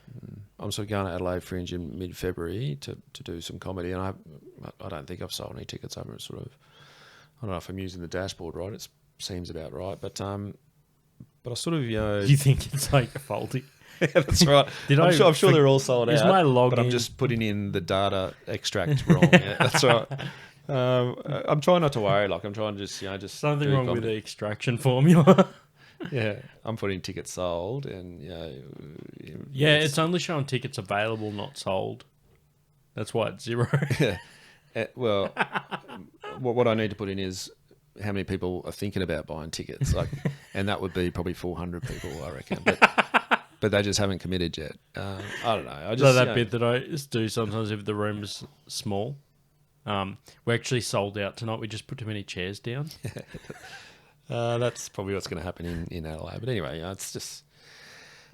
I'm sort of going to Adelaide Fringe in mid-February to do some comedy, and I don't think I've sold any tickets over. Sort of, I don't know if I'm using the dashboard right. It seems about right, but I sort of You think it's like faulty? Yeah, that's right. I'm sure they're all sold out. Is my login? But I'm just putting in the data extract wrong. Yeah, that's right. I'm trying not to worry. Like I'm trying to just Something do wrong with comedy. the extraction formula. Yeah, I'm putting tickets sold, and Yeah, it's only showing tickets available, not sold. That's why it's 0. well, what I need to put in is how many people are thinking about buying tickets, and that would be probably 400 people, I reckon. But they just haven't committed yet. I don't know. Bit that I just do sometimes if the room is small. We're actually sold out tonight. We just put too many chairs down. That's probably what's going to happen in Adelaide. But anyway, it's just...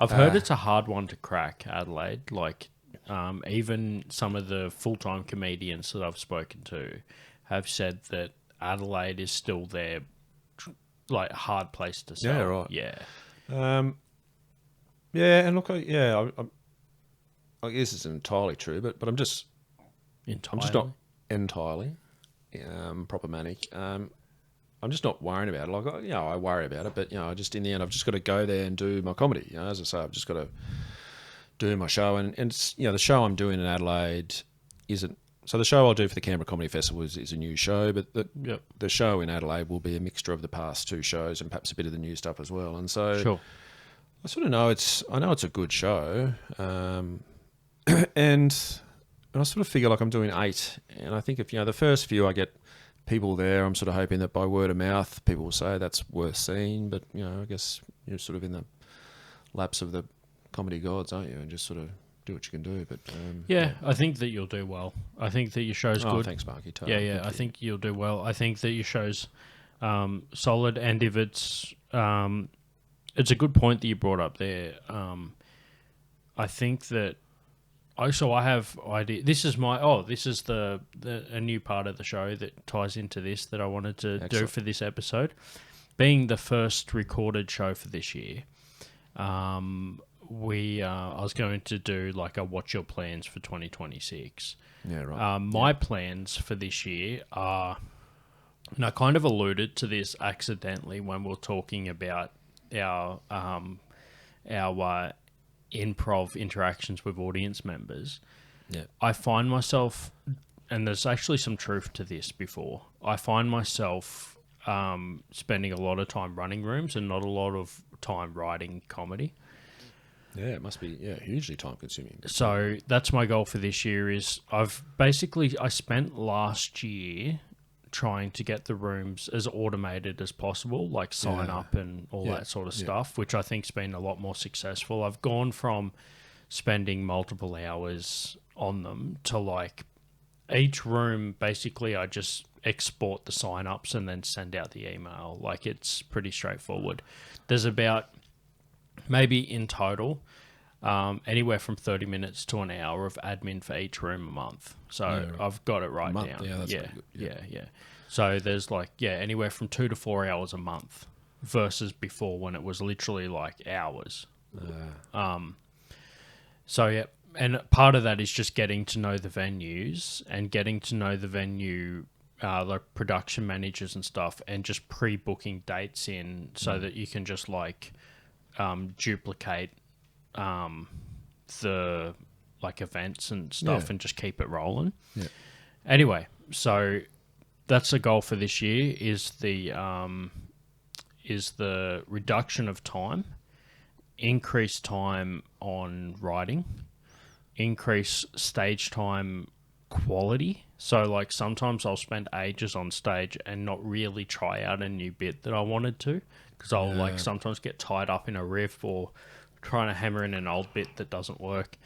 I've heard it's a hard one to crack, Adelaide. Like, even some of the full-time comedians that I've spoken to have said that Adelaide is still their like hard place to sell. Yeah, right. Yeah. Yeah, and look, I guess it's entirely true, but I'm just not entirely problematic. I'm just not worrying about it. Like, I worry about it, but just in the end, I've just got to go there and do my comedy. As I say, I've just got to do my show, and it's, the show I'm doing in Adelaide isn't. So the show I'll do for the Canberra Comedy Festival is a new show, but the show in Adelaide will be a mixture of the past two shows and perhaps a bit of the new stuff as well. And so Sure. I sort of know it's a good show, and I sort of figure like I'm doing 8, and I think if the first few I get people there, I'm sort of hoping that by word of mouth people will say that's worth seeing. But I guess you're sort of in the laps of the comedy gods, aren't you? And just sort of do what you can do. But I think that you'll do well. I think that your show's good. Thanks, Marky. Yeah. I think you'll do well. I think that your show's solid, and if it's a good point that you brought up there. I think that so I have idea. This is a new part of the show that ties into this that I wanted to do for this episode. Being the first recorded show for this year, I was going to do like a what's your plans for 2026. Yeah, right. My plans for this year are, and I kind of alluded to this accidentally when we were talking about our improv interactions with audience members. Yeah. I find myself, and there's actually some truth to this before, I find myself spending a lot of time running rooms and not a lot of time writing comedy. Yeah, it must be hugely time consuming. So that's my goal for this year. Is I spent last year trying to get the rooms as automated as possible, like sign up and all that sort of stuff, which I think's been a lot more successful. I've gone from spending multiple hours on them to like each room, basically I just export the sign-ups and then send out the email. Like, it's pretty straightforward. There's about, maybe in total, anywhere from 30 minutes to an hour of admin for each room a month. So I've got it right now. Yeah, that's pretty good. Yeah. So there's like, anywhere from 2 to 4 hours a month versus before when it was literally like hours. So yeah, and part of that is just getting to know the venues and getting to know the venue, like production managers and stuff, and just pre-booking dates in so that you can just like duplicate the like events and stuff and just keep it rolling. Yeah. Anyway, so that's the goal for this year is the reduction of time, increase time on writing, increase stage time quality. So like sometimes I'll spend ages on stage and not really try out a new bit that I wanted to, because I'll like sometimes get tied up in a riff or trying to hammer in an old bit that doesn't work.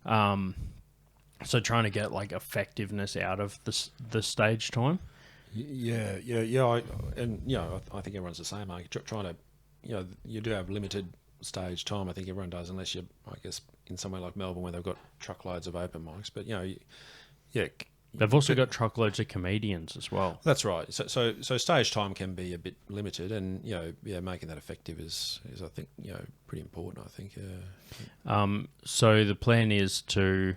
So trying to get like effectiveness out of the stage time. I think everyone's the same. Like trying to, you do have limited stage time. I think everyone does, unless you're, I guess, in somewhere like Melbourne where they've got truckloads of open mics. But they've also got truckloads of comedians as well. That's right. So stage time can be a bit limited, and making that effective is I think pretty important. I think. So the plan is to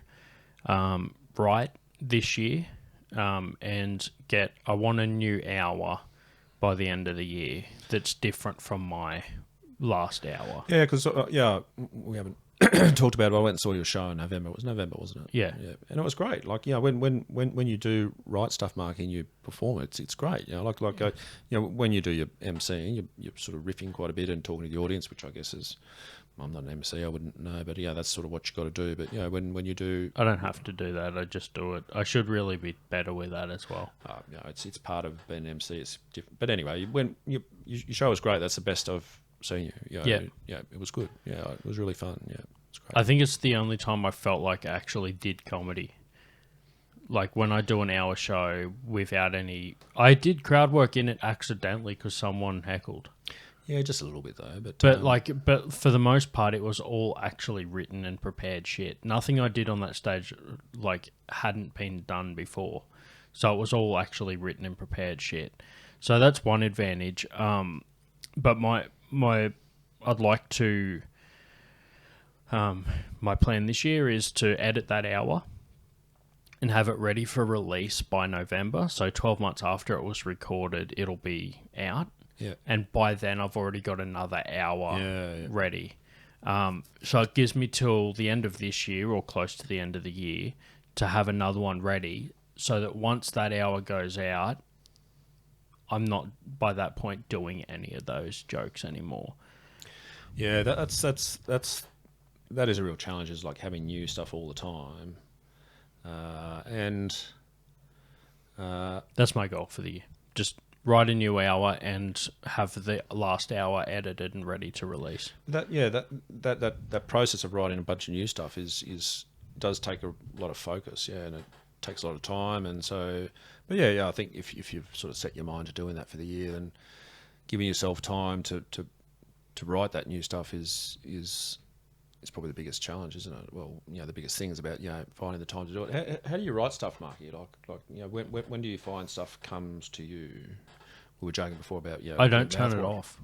write this year, and I want a new hour by the end of the year that's different from my last hour. Yeah, because we haven't talked about it. I went and saw your show in November. It was November, wasn't it? Yeah. And it was great. Like, when you do write stuff, Mark, and you perform it, it's great. When you do your MCing, you're sort of riffing quite a bit and talking to the audience, which I guess is, I'm not an MC, I wouldn't know, but that's sort of what you got to do. But when you do, I don't have to do that. I just do it. I should really be better with that as well. It's part of being an MC. It's different. But anyway, when your show was great. That's the best I've seen you. It was good. Yeah, it was really fun. Yeah, it's great. I think it's the only time I felt like I actually did comedy. Like when I do an hour show without any, I did crowd work in it accidentally because someone heckled. Yeah, just a little bit though. But for the most part, it was all actually written and prepared shit. Nothing I did on that stage like hadn't been done before, so it was all actually written and prepared shit. So that's one advantage. But I'd like to. My plan this year is to edit that hour and have it ready for release by November. So 12 months after it was recorded, it'll be out. Yeah. And by then, I've already got another hour ready. So it gives me till the end of this year or close to the end of the year to have another one ready, so that once that hour goes out, I'm not by that point doing any of those jokes anymore. Yeah, that is a real challenge. Is like having new stuff all the time, that's my goal for the year. Just write a new hour and have the last hour edited and ready to release. That process of writing a bunch of new stuff does take a lot of focus, and it takes a lot of time, and so. But I think if you've sort of set your mind to doing that for the year, then giving yourself time to write that new stuff is probably the biggest challenge, isn't it? Well, the biggest thing is about finding the time to do it. How do you write stuff, Marky? When do you find stuff comes to you? We were joking before about I don't turn it off.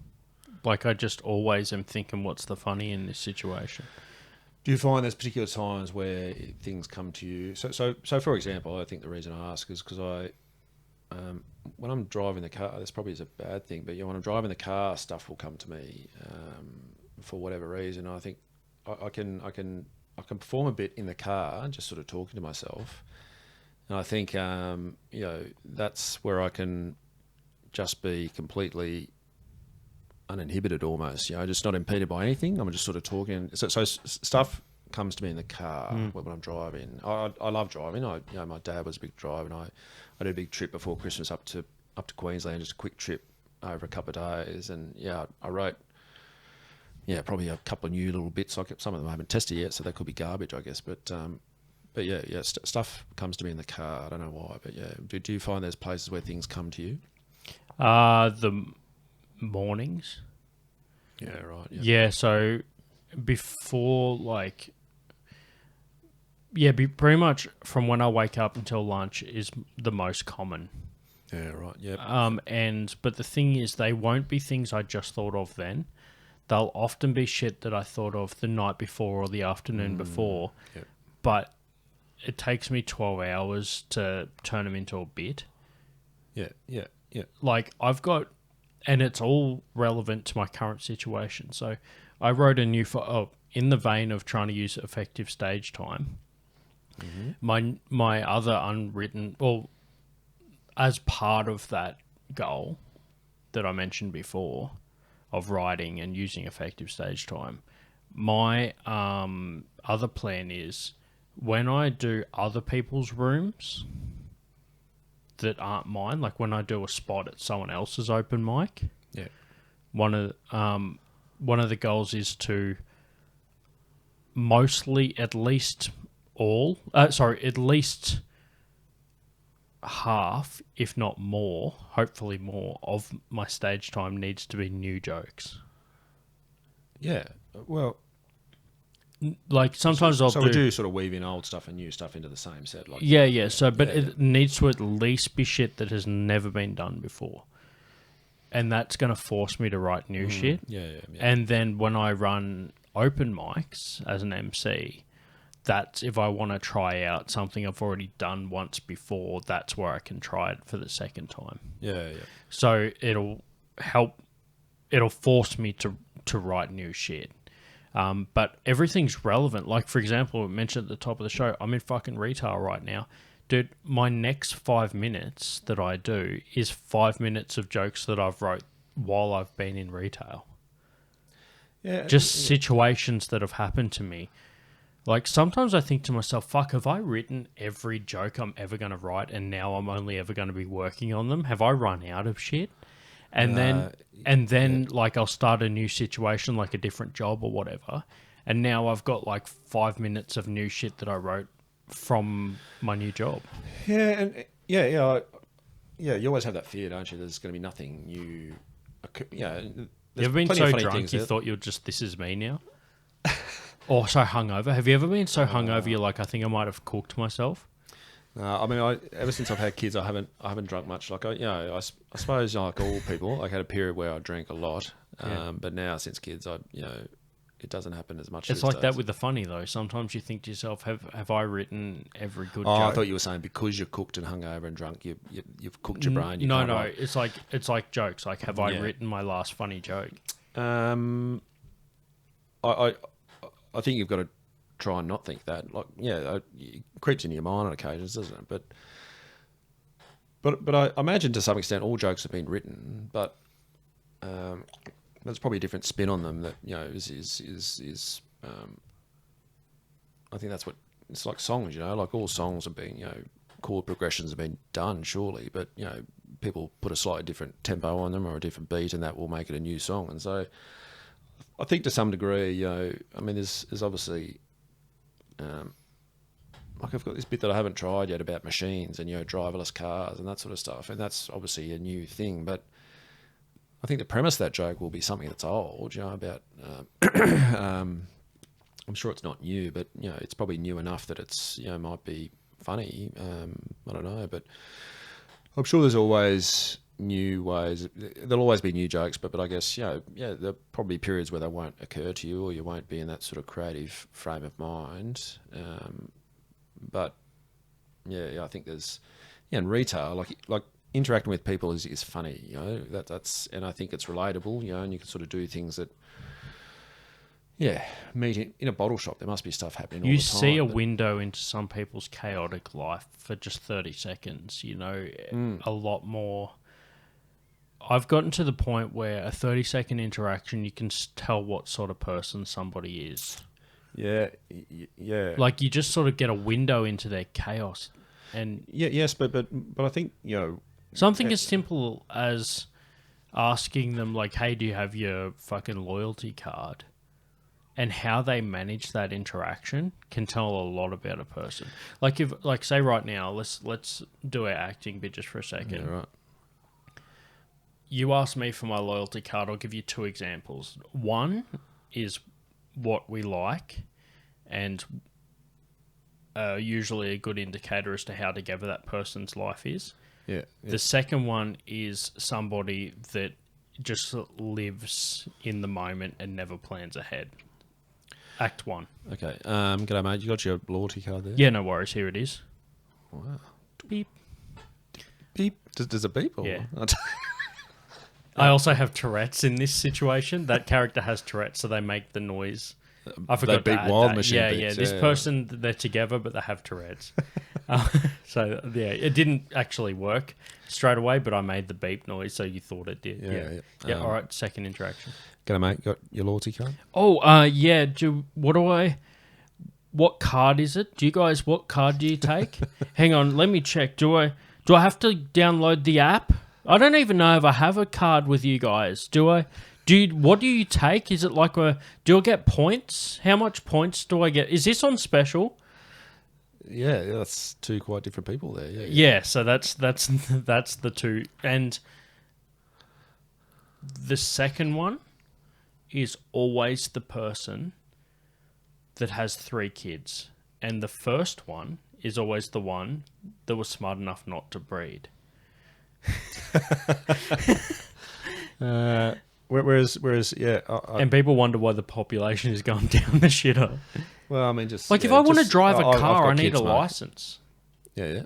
Like I just always am thinking, what's the funny in this situation? Do you find there's particular times where things come to you? So for example, I think the reason I ask is because when I'm driving the car, this probably is a bad thing, but when I'm driving the car, stuff will come to me for whatever reason. I think I can perform a bit in the car, just sort of talking to myself, and I think that's where I can just be completely uninhibited almost, just not impeded by anything. I'm just sort of talking. So stuff comes to me in the car when I'm driving. I love driving. My dad was a big driver, and I did a big trip before Christmas up to Queensland, just a quick trip over a couple of days, and I wrote probably a couple of new little bits. Some of them I haven't tested yet, so they could be garbage, I guess. But stuff comes to me in the car. I don't know why, but do you find there's places where things come to you? The mornings. Yeah, right. Yeah, so before pretty much from when I wake up until lunch is the most common. Yeah, right. Yeah. But the thing is, they won't be things I just thought of then. They'll often be shit that I thought of the night before or the afternoon before. Yep. But it takes me 12 hours to turn them into a bit. Yeah. Like I've got, and it's all relevant to my current situation. So I wrote a new, in the vein of trying to use effective stage time. Mm-hmm. My other unwritten, as part of that goal that I mentioned before of writing and using effective stage time, my other plan is when I do other people's rooms that aren't mine, like when I do a spot at someone else's open mic, one of the goals is to at least half, if not more, hopefully more, of my stage time needs to be new jokes. Yeah. Well, like sometimes I'll we do sort of weave in old stuff and new stuff into the same set. Like it needs to at least be shit that has never been done before. And that's going to force me to write new shit. Yeah. And then when I run open mics as an MC, that's if I want to try out something I've already done once before, that's where I can try it for the second time. Yeah. So it'll force me to write new shit. But everything's relevant. Like, for example, I mentioned at the top of the show, I'm in fucking retail right now. Dude, my next 5 minutes that I do is 5 minutes of jokes that I've wrote while I've been in retail. Yeah. Just situations that have happened to me. Like, sometimes I think to myself, fuck, have I written every joke I'm ever going to write and now I'm only ever going to be working on them? Have I run out of shit? And then like, I'll start a new situation, like a different job or whatever. And now I've got like 5 minutes of new shit that I wrote from my new job. Yeah, and you always have that fear, don't you? There's going to be nothing new. You've been so drunk you thought this is me now? Or so hungover. Have you ever been so hungover you're like, I think I might have cooked myself? I mean, ever since I've had kids, I haven't drunk much. Like I suppose like all people, I had a period where I drank a lot. But now since kids, it doesn't happen as much. It's like that with the funny though. Sometimes you think to yourself, have I written every good joke? I thought you were saying because you're cooked and hungover and drunk, you've cooked your brain. No. It's like jokes. Like, have I written my last funny joke? I think you've got to try and not think that. Like, it creeps into your mind on occasions, doesn't it? But I imagine to some extent all jokes have been written, but there's probably a different spin on them that is I think that's what it's like. Songs, like all songs are being chord progressions have been done surely, but people put a slightly different tempo on them or a different beat, and that will make it a new song. And so I think to some degree, I mean, there's obviously like I've got this bit that I haven't tried yet about machines and driverless cars and that sort of stuff, and that's obviously a new thing, but I think the premise of that joke will be something that's old, about. I'm sure it's not new, but it's probably new enough that it's might be funny. I don't know, but I'm sure there's always new ways. There'll always be new jokes, but I guess there'll probably be periods where they won't occur to you, or you won't be in that sort of creative frame of mind. But I think there's in retail, like interacting with people is funny, that's, and I think it's relatable, and you can sort of do things that, meet in a bottle shop. There must be stuff happening all the time. You see a window into some people's chaotic life for just 30 seconds, a lot more. I've gotten to the point where a 30-second interaction, you can tell what sort of person somebody is. Yeah. Like, you just sort of get a window into their chaos. And Yes, but I think, something as simple as asking them, like, hey, do you have your fucking loyalty card? And how they manage that interaction can tell a lot about a person. Like, if, like, say right now, let's do our acting bit just for a second. Yeah, right. You ask me for my loyalty card, I'll give you 2 examples. One is what we like, and usually a good indicator as to how together that person's life is. Yeah. The second one is somebody that just lives in the moment and never plans ahead. Act 1. Okay. G'day, mate. You got your loyalty card there? Yeah, no worries. Here it is. Wow. Beep. Beep. Does it beep? Or? Yeah. I also have Tourette's in this situation. That character has Tourette's, so they make the noise. I forgot beep to add wild that. machine Yeah, beeps, yeah. This yeah. person, they're together, but they have Tourette's. So, yeah, it didn't actually work straight away, but I made the beep noise, so you thought it did. Yeah. All right, second interaction. G'day, mate. You got your loyalty card? Oh, yeah. What card is it? What card do you take? Hang on, let me check. Do I have to download the app? I don't even know if I have a card with you guys. What do you take? Is it like do I get points? How much points do I get? Is this on special? Yeah, that's 2 quite different people there. Yeah. Yeah, so that's the 2. And the second one is always the person that has 3 kids. And the first one is always the one that was smart enough not to breed. Whereas, yeah. And people wonder why the population is going down the shitter. Well, I mean, just Like, if I want to drive a car, I need a license. Yeah.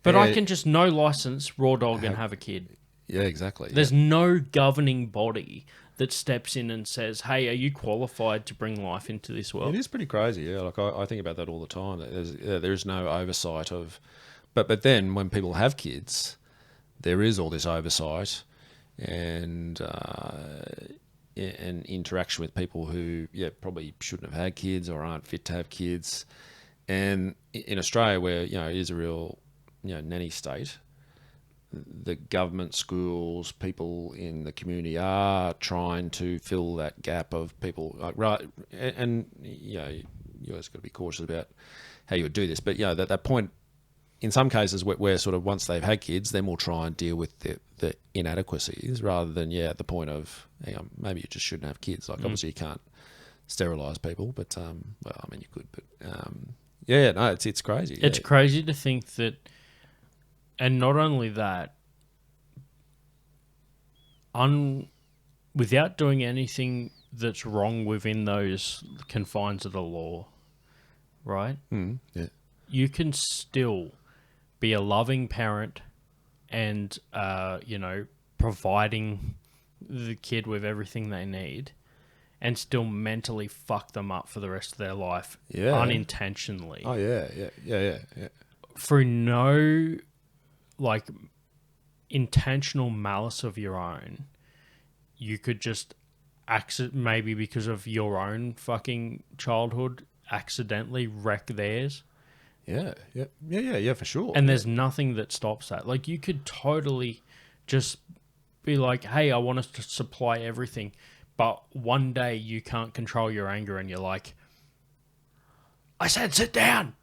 But I can just no license, raw dog, and have a kid. Yeah, exactly. There's no governing body that steps in and says, hey, are you qualified to bring life into this world? It is pretty crazy, yeah. Like, I think about that all the time. There is no oversight of... But then, when people have kids, there is all this oversight and interaction with people who, probably shouldn't have had kids or aren't fit to have kids. And in Australia, where, it is a real, nanny state, the government, schools, people in the community are trying to fill that gap of people, and you always got to be cautious about how you would do this. But that point, in some cases, where sort of once they've had kids, then we'll try and deal with the inadequacies rather than at the point of, hang on, maybe you just shouldn't have kids. Like obviously you can't sterilise people, but well, I mean you could, but no, it's crazy. It's crazy to think that. And not only that, without doing anything that's wrong within those confines of the law, right? Yeah. You can still be a loving parent and, providing the kid with everything they need and still mentally fuck them up for the rest of their life unintentionally. Oh, yeah. Through no... intentional malice of your own, you could just maybe because of your own fucking childhood, accidentally wreck theirs. Yeah, for sure. And there's nothing that stops that. Like, you could totally just be like, hey, I want us to supply everything, but one day you can't control your anger and you're like, I said sit down!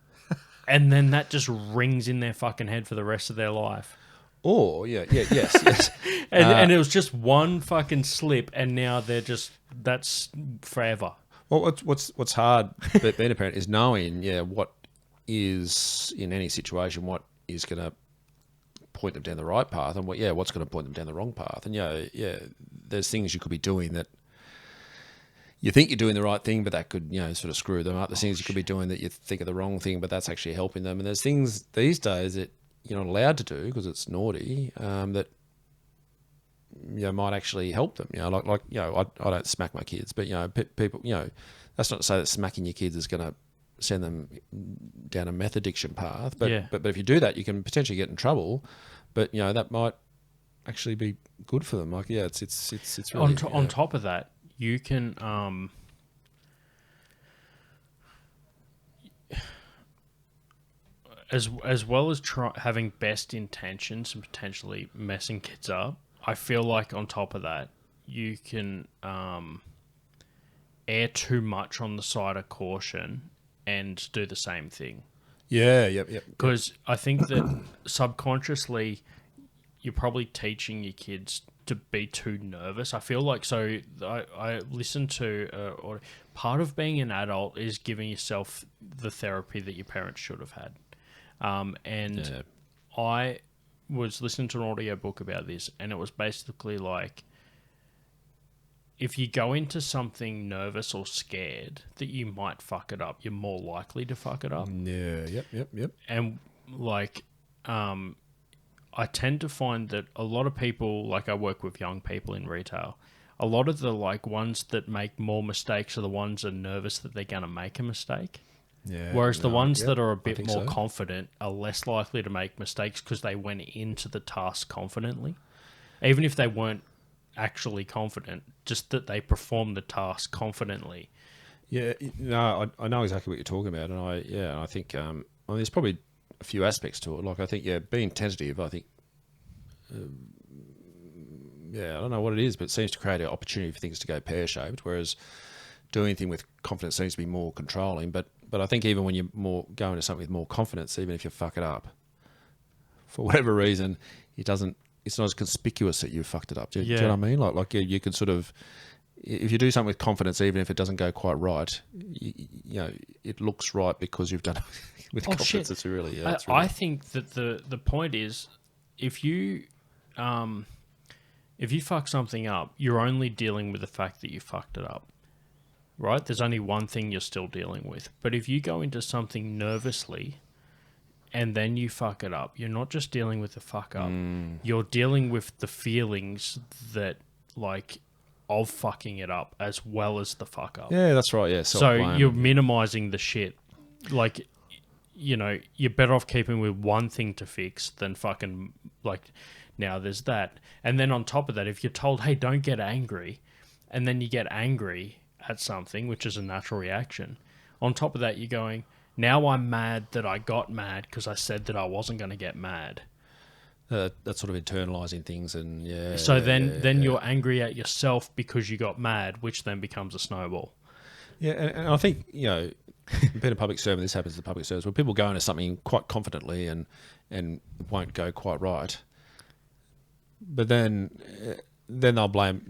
And then that just rings in their fucking head for the rest of their life. Or, yes. And it was just one fucking slip, and now that's forever. Well, what's hard being a parent is knowing, what is, in any situation, what is going to point them down the right path and what's going to point them down the wrong path. And, there's things you could be doing that you think you're doing the right thing, but that could, sort of screw them up. There's things you could be doing that you think are the wrong thing, but that's actually helping them. And there's things these days that you're not allowed to do because it's naughty, that might actually help them. I don't smack my kids, but people, that's not to say that smacking your kids is going to send them down a meth addiction path. But if you do that, you can potentially get in trouble. But that might actually be good for them. Like, yeah, it's really on top of that, you can as well as having best intentions and potentially messing kids up. I feel like on top of that, you can err too much on the side of caution and do the same thing. Yeah, yep. Because I think that subconsciously, you're probably teaching your kids to be too nervous. I feel like, so I listen to, or part of being an adult is giving yourself the therapy that your parents should have had. I was listening to an audiobook about this, and it was basically like, if you go into something nervous or scared that you might fuck it up, you're more likely to fuck it up. Yeah, yep. And like, I tend to find that a lot of people, like I work with young people in retail, a lot of the like ones that make more mistakes are the ones that are nervous that they're going to make a mistake. Yeah. Whereas the ones that are a bit more so. confident are less likely to make mistakes because they went into the task confidently. Even if they weren't actually confident, just that they performed the task confidently. Yeah, no, I know exactly what you're talking about, and I think there's probably a few aspects to it. Like, I think, being tentative, I think, I don't know what it is, but it seems to create an opportunity for things to go pear-shaped, whereas doing anything with confidence seems to be more controlling. But I think even when you're more going to something with more confidence, even if you fuck it up, for whatever reason, it's not as conspicuous that you fucked it up. Do you know what I mean? Like you can sort of, if you do something with confidence, even if it doesn't go quite right, you know, it looks right because you've done it with confidence. Shit. It's really, I think that the point is, if you fuck something up, you're only dealing with the fact that you fucked it up, right? There's only one thing you're still dealing with. But if you go into something nervously and then you fuck it up, you're not just dealing with the fuck up. You're dealing with the feelings that, like, of fucking it up as well as the fuck up. Yeah, that's right. Yeah. So you're minimizing the shit. Like, you know, you're better off keeping with one thing to fix than fucking, like, now there's that. And then on top of that, if you're told, hey, don't get angry, and then you get angry at something, which is a natural reaction, on top of that, you're going, now I'm mad that I got mad because I said that I wasn't going to get mad. That's sort of internalizing things, and So then you're angry at yourself because you got mad, which then becomes a snowball. Yeah, and I think, you know, being a public servant, this happens to public service, where people go into something quite confidently and won't go quite right, but then they'll blame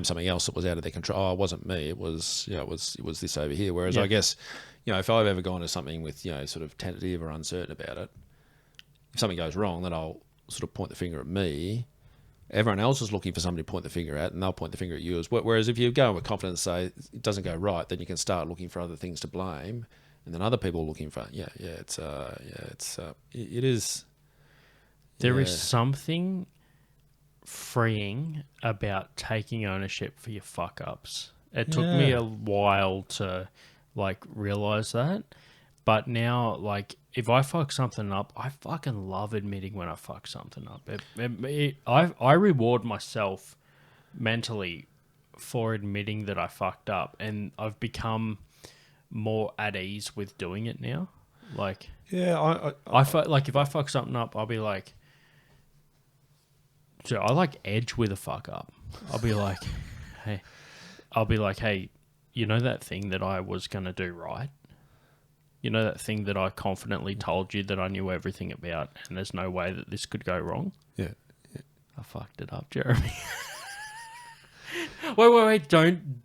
something else that was out of their control. Oh, it wasn't me. It was this over here. Whereas I guess, you know, if I've ever gone to something with, you know, sort of tentative or uncertain about it, if something goes wrong, then I'll sort of point the finger at me. Everyone else is looking for somebody to point the finger at, and they'll point the finger at you. Whereas if you go with confidence and say it doesn't go right, then you can start looking for other things to blame, and then other people are looking for it is. There is something freeing about taking ownership for your fuck ups. It took me a while to like realize that, but now, like, if I fuck something up, I fucking love admitting when I fuck something up. I reward myself mentally for admitting that I fucked up, and I've become more at ease with doing it now. Like, if I fuck something up, I'll be like, so I like edge with a fuck up. I'll be like, hey, you know that thing that I was gonna do right? You know that thing that I confidently told you that I knew everything about, and there's no way that this could go wrong? Yeah. I fucked it up, Jeremy. Wait. Don't.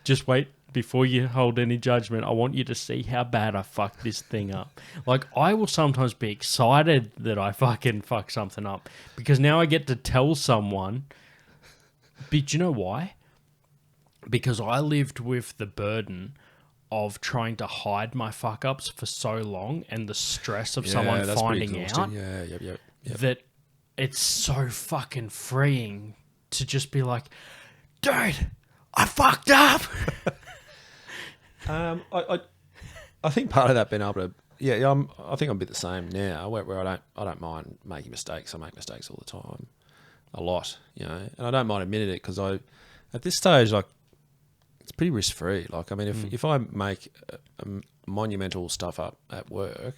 Just wait before you hold any judgment. I want you to see how bad I fucked this thing up. Like, I will sometimes be excited that I fucking fuck something up because now I get to tell someone. But you know why? Because I lived with the burden of trying to hide my fuck ups for so long, and the stress of someone finding out that it's so fucking freeing to just be like, dude, I fucked up. I think part of that being able to, I think I'm a bit the same now, where I don't mind making mistakes. I make mistakes all the time. a lot, you know, and I don't mind admitting it because at this stage, like, it's pretty risk free. Like, I mean, if I make a monumental stuff up at work,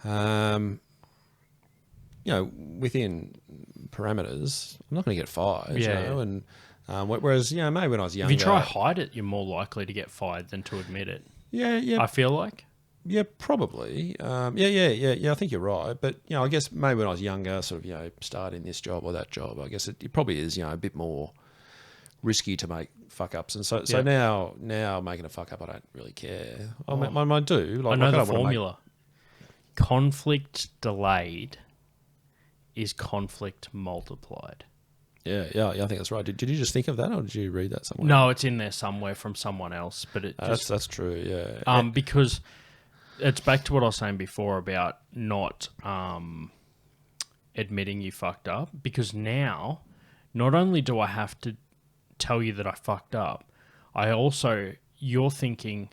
you know, within parameters, I'm not going to get fired, you know, and whereas, you know, maybe when I was younger... If you try to hide it, you're more likely to get fired than to admit it. Yeah. I feel like. Yeah, probably. Yeah, I think you're right. But, you know, I guess maybe when I was younger, sort of, you know, starting this job or that job, I guess it probably is, you know, a bit more risky to make fuck-ups. And so now making a fuck-up, I don't really care. I do. Like, I know the formula. Conflict delayed is conflict multiplied. Yeah, I think that's right. Did you just think of that, or did you read that somewhere? No, it's in there somewhere from someone else, but that's true. Yeah, because it's back to what I was saying before about not admitting you fucked up. Because now, not only do I have to tell you that I fucked up, you're thinking,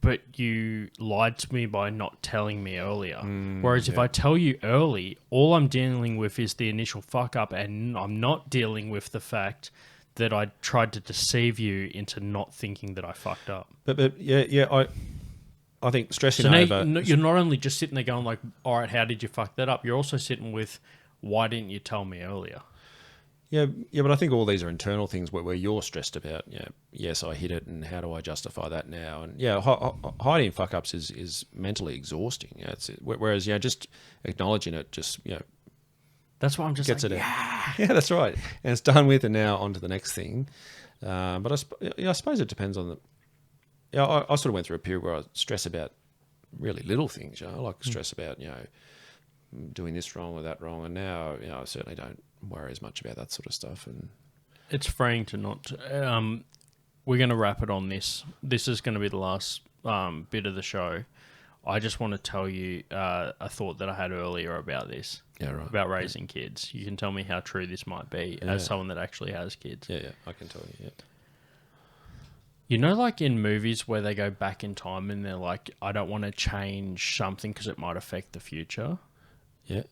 but you lied to me by not telling me earlier. Whereas if I tell you early, all I'm dealing with is the initial fuck up, and I'm not dealing with the fact that I tried to deceive you into not thinking that I fucked up. But I think stressing over... You're not only just sitting there going like, all right, how did you fuck that up? You're also sitting with, why didn't you tell me earlier? Yeah, but I think all these are internal things where you're stressed about, you know, yes, I hit it, and how do I justify that now? And yeah, hiding fuck-ups is mentally exhausting. You know, whereas, you know, just acknowledging it, just, you know... That's why I'm just gets like, it out. Yeah, that's right. And it's done with, and now on to the next thing. But I suppose it depends on the... Yeah, I sort of went through a period where I stress about really little things, you know, like stress about, you know, doing this wrong or that wrong. And now, you know, I certainly don't worry as much about that sort of stuff. And it's freeing to not... we're going to wrap it on this. This is going to be the last bit of the show. I just want to tell you a thought that I had earlier about this. Yeah, right. About raising kids. You can tell me how true this might be as someone that actually has kids. Yeah, I can tell you, yeah. You know, like in movies where they go back in time and they're like, I don't want to change something because it might affect the future. Yeah.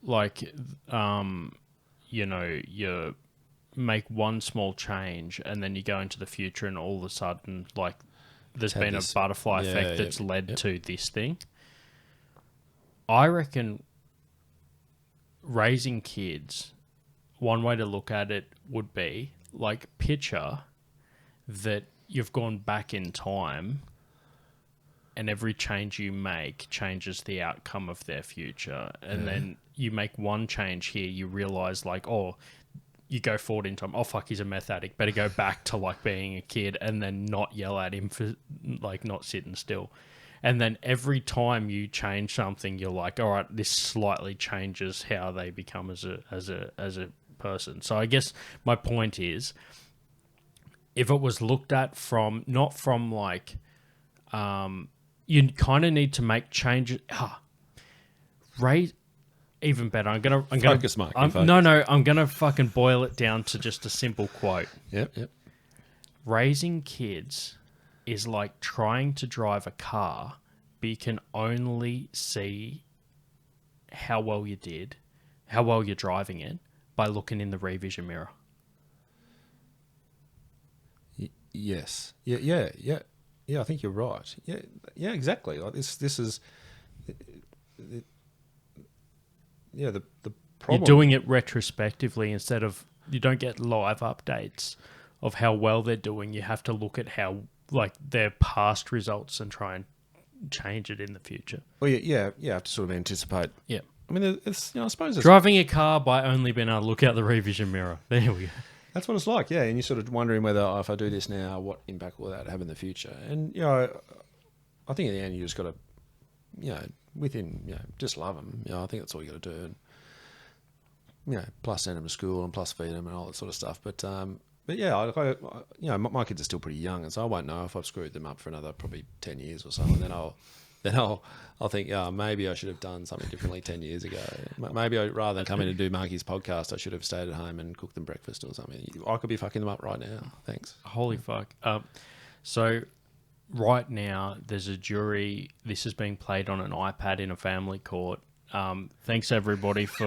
Like, you know, you make one small change and then you go into the future and all of a sudden, like, there's been a butterfly effect that's led to this thing. I reckon raising kids, one way to look at it would be, like, picture that you've gone back in time and every change you make changes the outcome of their future. And then you make one change here, you realise, like, oh, you go forward in time, oh, fuck, he's a meth addict. Better go back to, like, being a kid and then not yell at him for, like, not sitting still. And then every time you change something, you're like, all right, this slightly changes how they become as a person. So I guess my point is, if it was looked at from, not from like, you kind of need to make changes. Even better. I'm gonna focus, Mike. I'm gonna fucking boil it down to just a simple quote. Yep. Raising kids is like trying to drive a car, but you can only see how well you did, how well you're driving it, by looking in the rear vision mirror. Yes. Yeah. I think you're right. Yeah. Exactly. Like this is. The problem. You're doing it retrospectively instead of, you don't get live updates of how well they're doing. You have to look at how, like, their past results and try and change it in the future. Well, yeah. You have to sort of anticipate. Yeah. I mean, it's, you know, I suppose it's... Driving a car by only being able to look out the rear vision mirror. There we go. That's what it's like, yeah. And you're sort of wondering whether, if I do this now, what impact will that have in the future? And, you know, I think in the end you just got to, you know, just love them. You know, I think that's all you got to do. And, you know, plus send them to school and plus feed them and all that sort of stuff. But yeah, you know, my kids are still pretty young, and so I won't know if I've screwed them up for another probably 10 years or so. And then I'll think, maybe I should have done something differently 10 years ago. Maybe rather than coming to do Marky's podcast, I should have stayed at home and cooked them breakfast or something. I could be fucking them up right now. Thanks. Holy fuck. So right now there's a jury. This is being played on an iPad in a family court. Thanks everybody for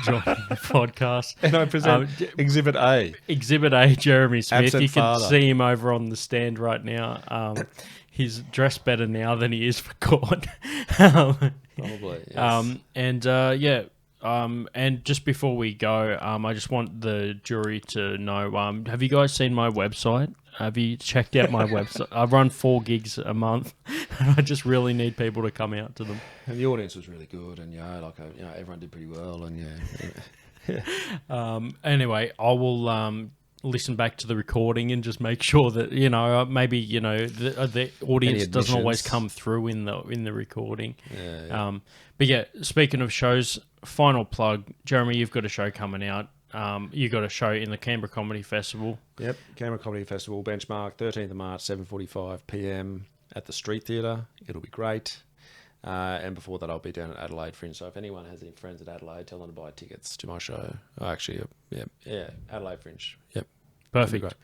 joining the podcast. And I present Exhibit A. Exhibit A, Jeremy Smith. Absent You can father. see him over on the stand right now. He's dressed better now than he is for court. Probably, yes. And just before we go, I just want the jury to know, have you guys seen my website? Have you checked out my website? I run 4 gigs a month, and I just really need people to come out to them. And the audience was really good, and everyone did pretty well, and Anyway, I will listen back to the recording and just make sure that maybe the audience doesn't always come through in the recording. But yeah, speaking of shows, final plug, Jeremy, you've got a show coming out. You got a show in the Canberra Comedy Festival. Yep, Canberra Comedy Festival, Benchmark, 13th of March, 7:45 p.m. at the Street Theatre. It'll be great. And before that, I'll be down at Adelaide Fringe. So if anyone has any friends at Adelaide, tell them to buy tickets to my show. Adelaide Fringe. Yep. Perfect.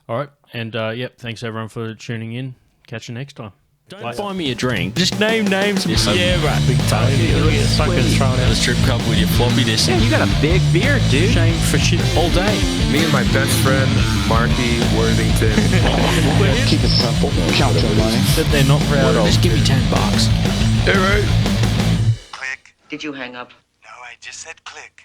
All right. And thanks everyone for tuning in. Catch you next time. Don't buy me a drink. Just name names. Yeah, right. Big time. You'll get fucking thrown out of the strip club with your floppy disk. Yeah, you got a big beard, dude. Shame for shit all day. Me and my best friend, Marky Worthington. Keep it simple. Count your money. That they're not proud of. Just give me $10. Hey, right. Click. Did you hang up? No, I just said click.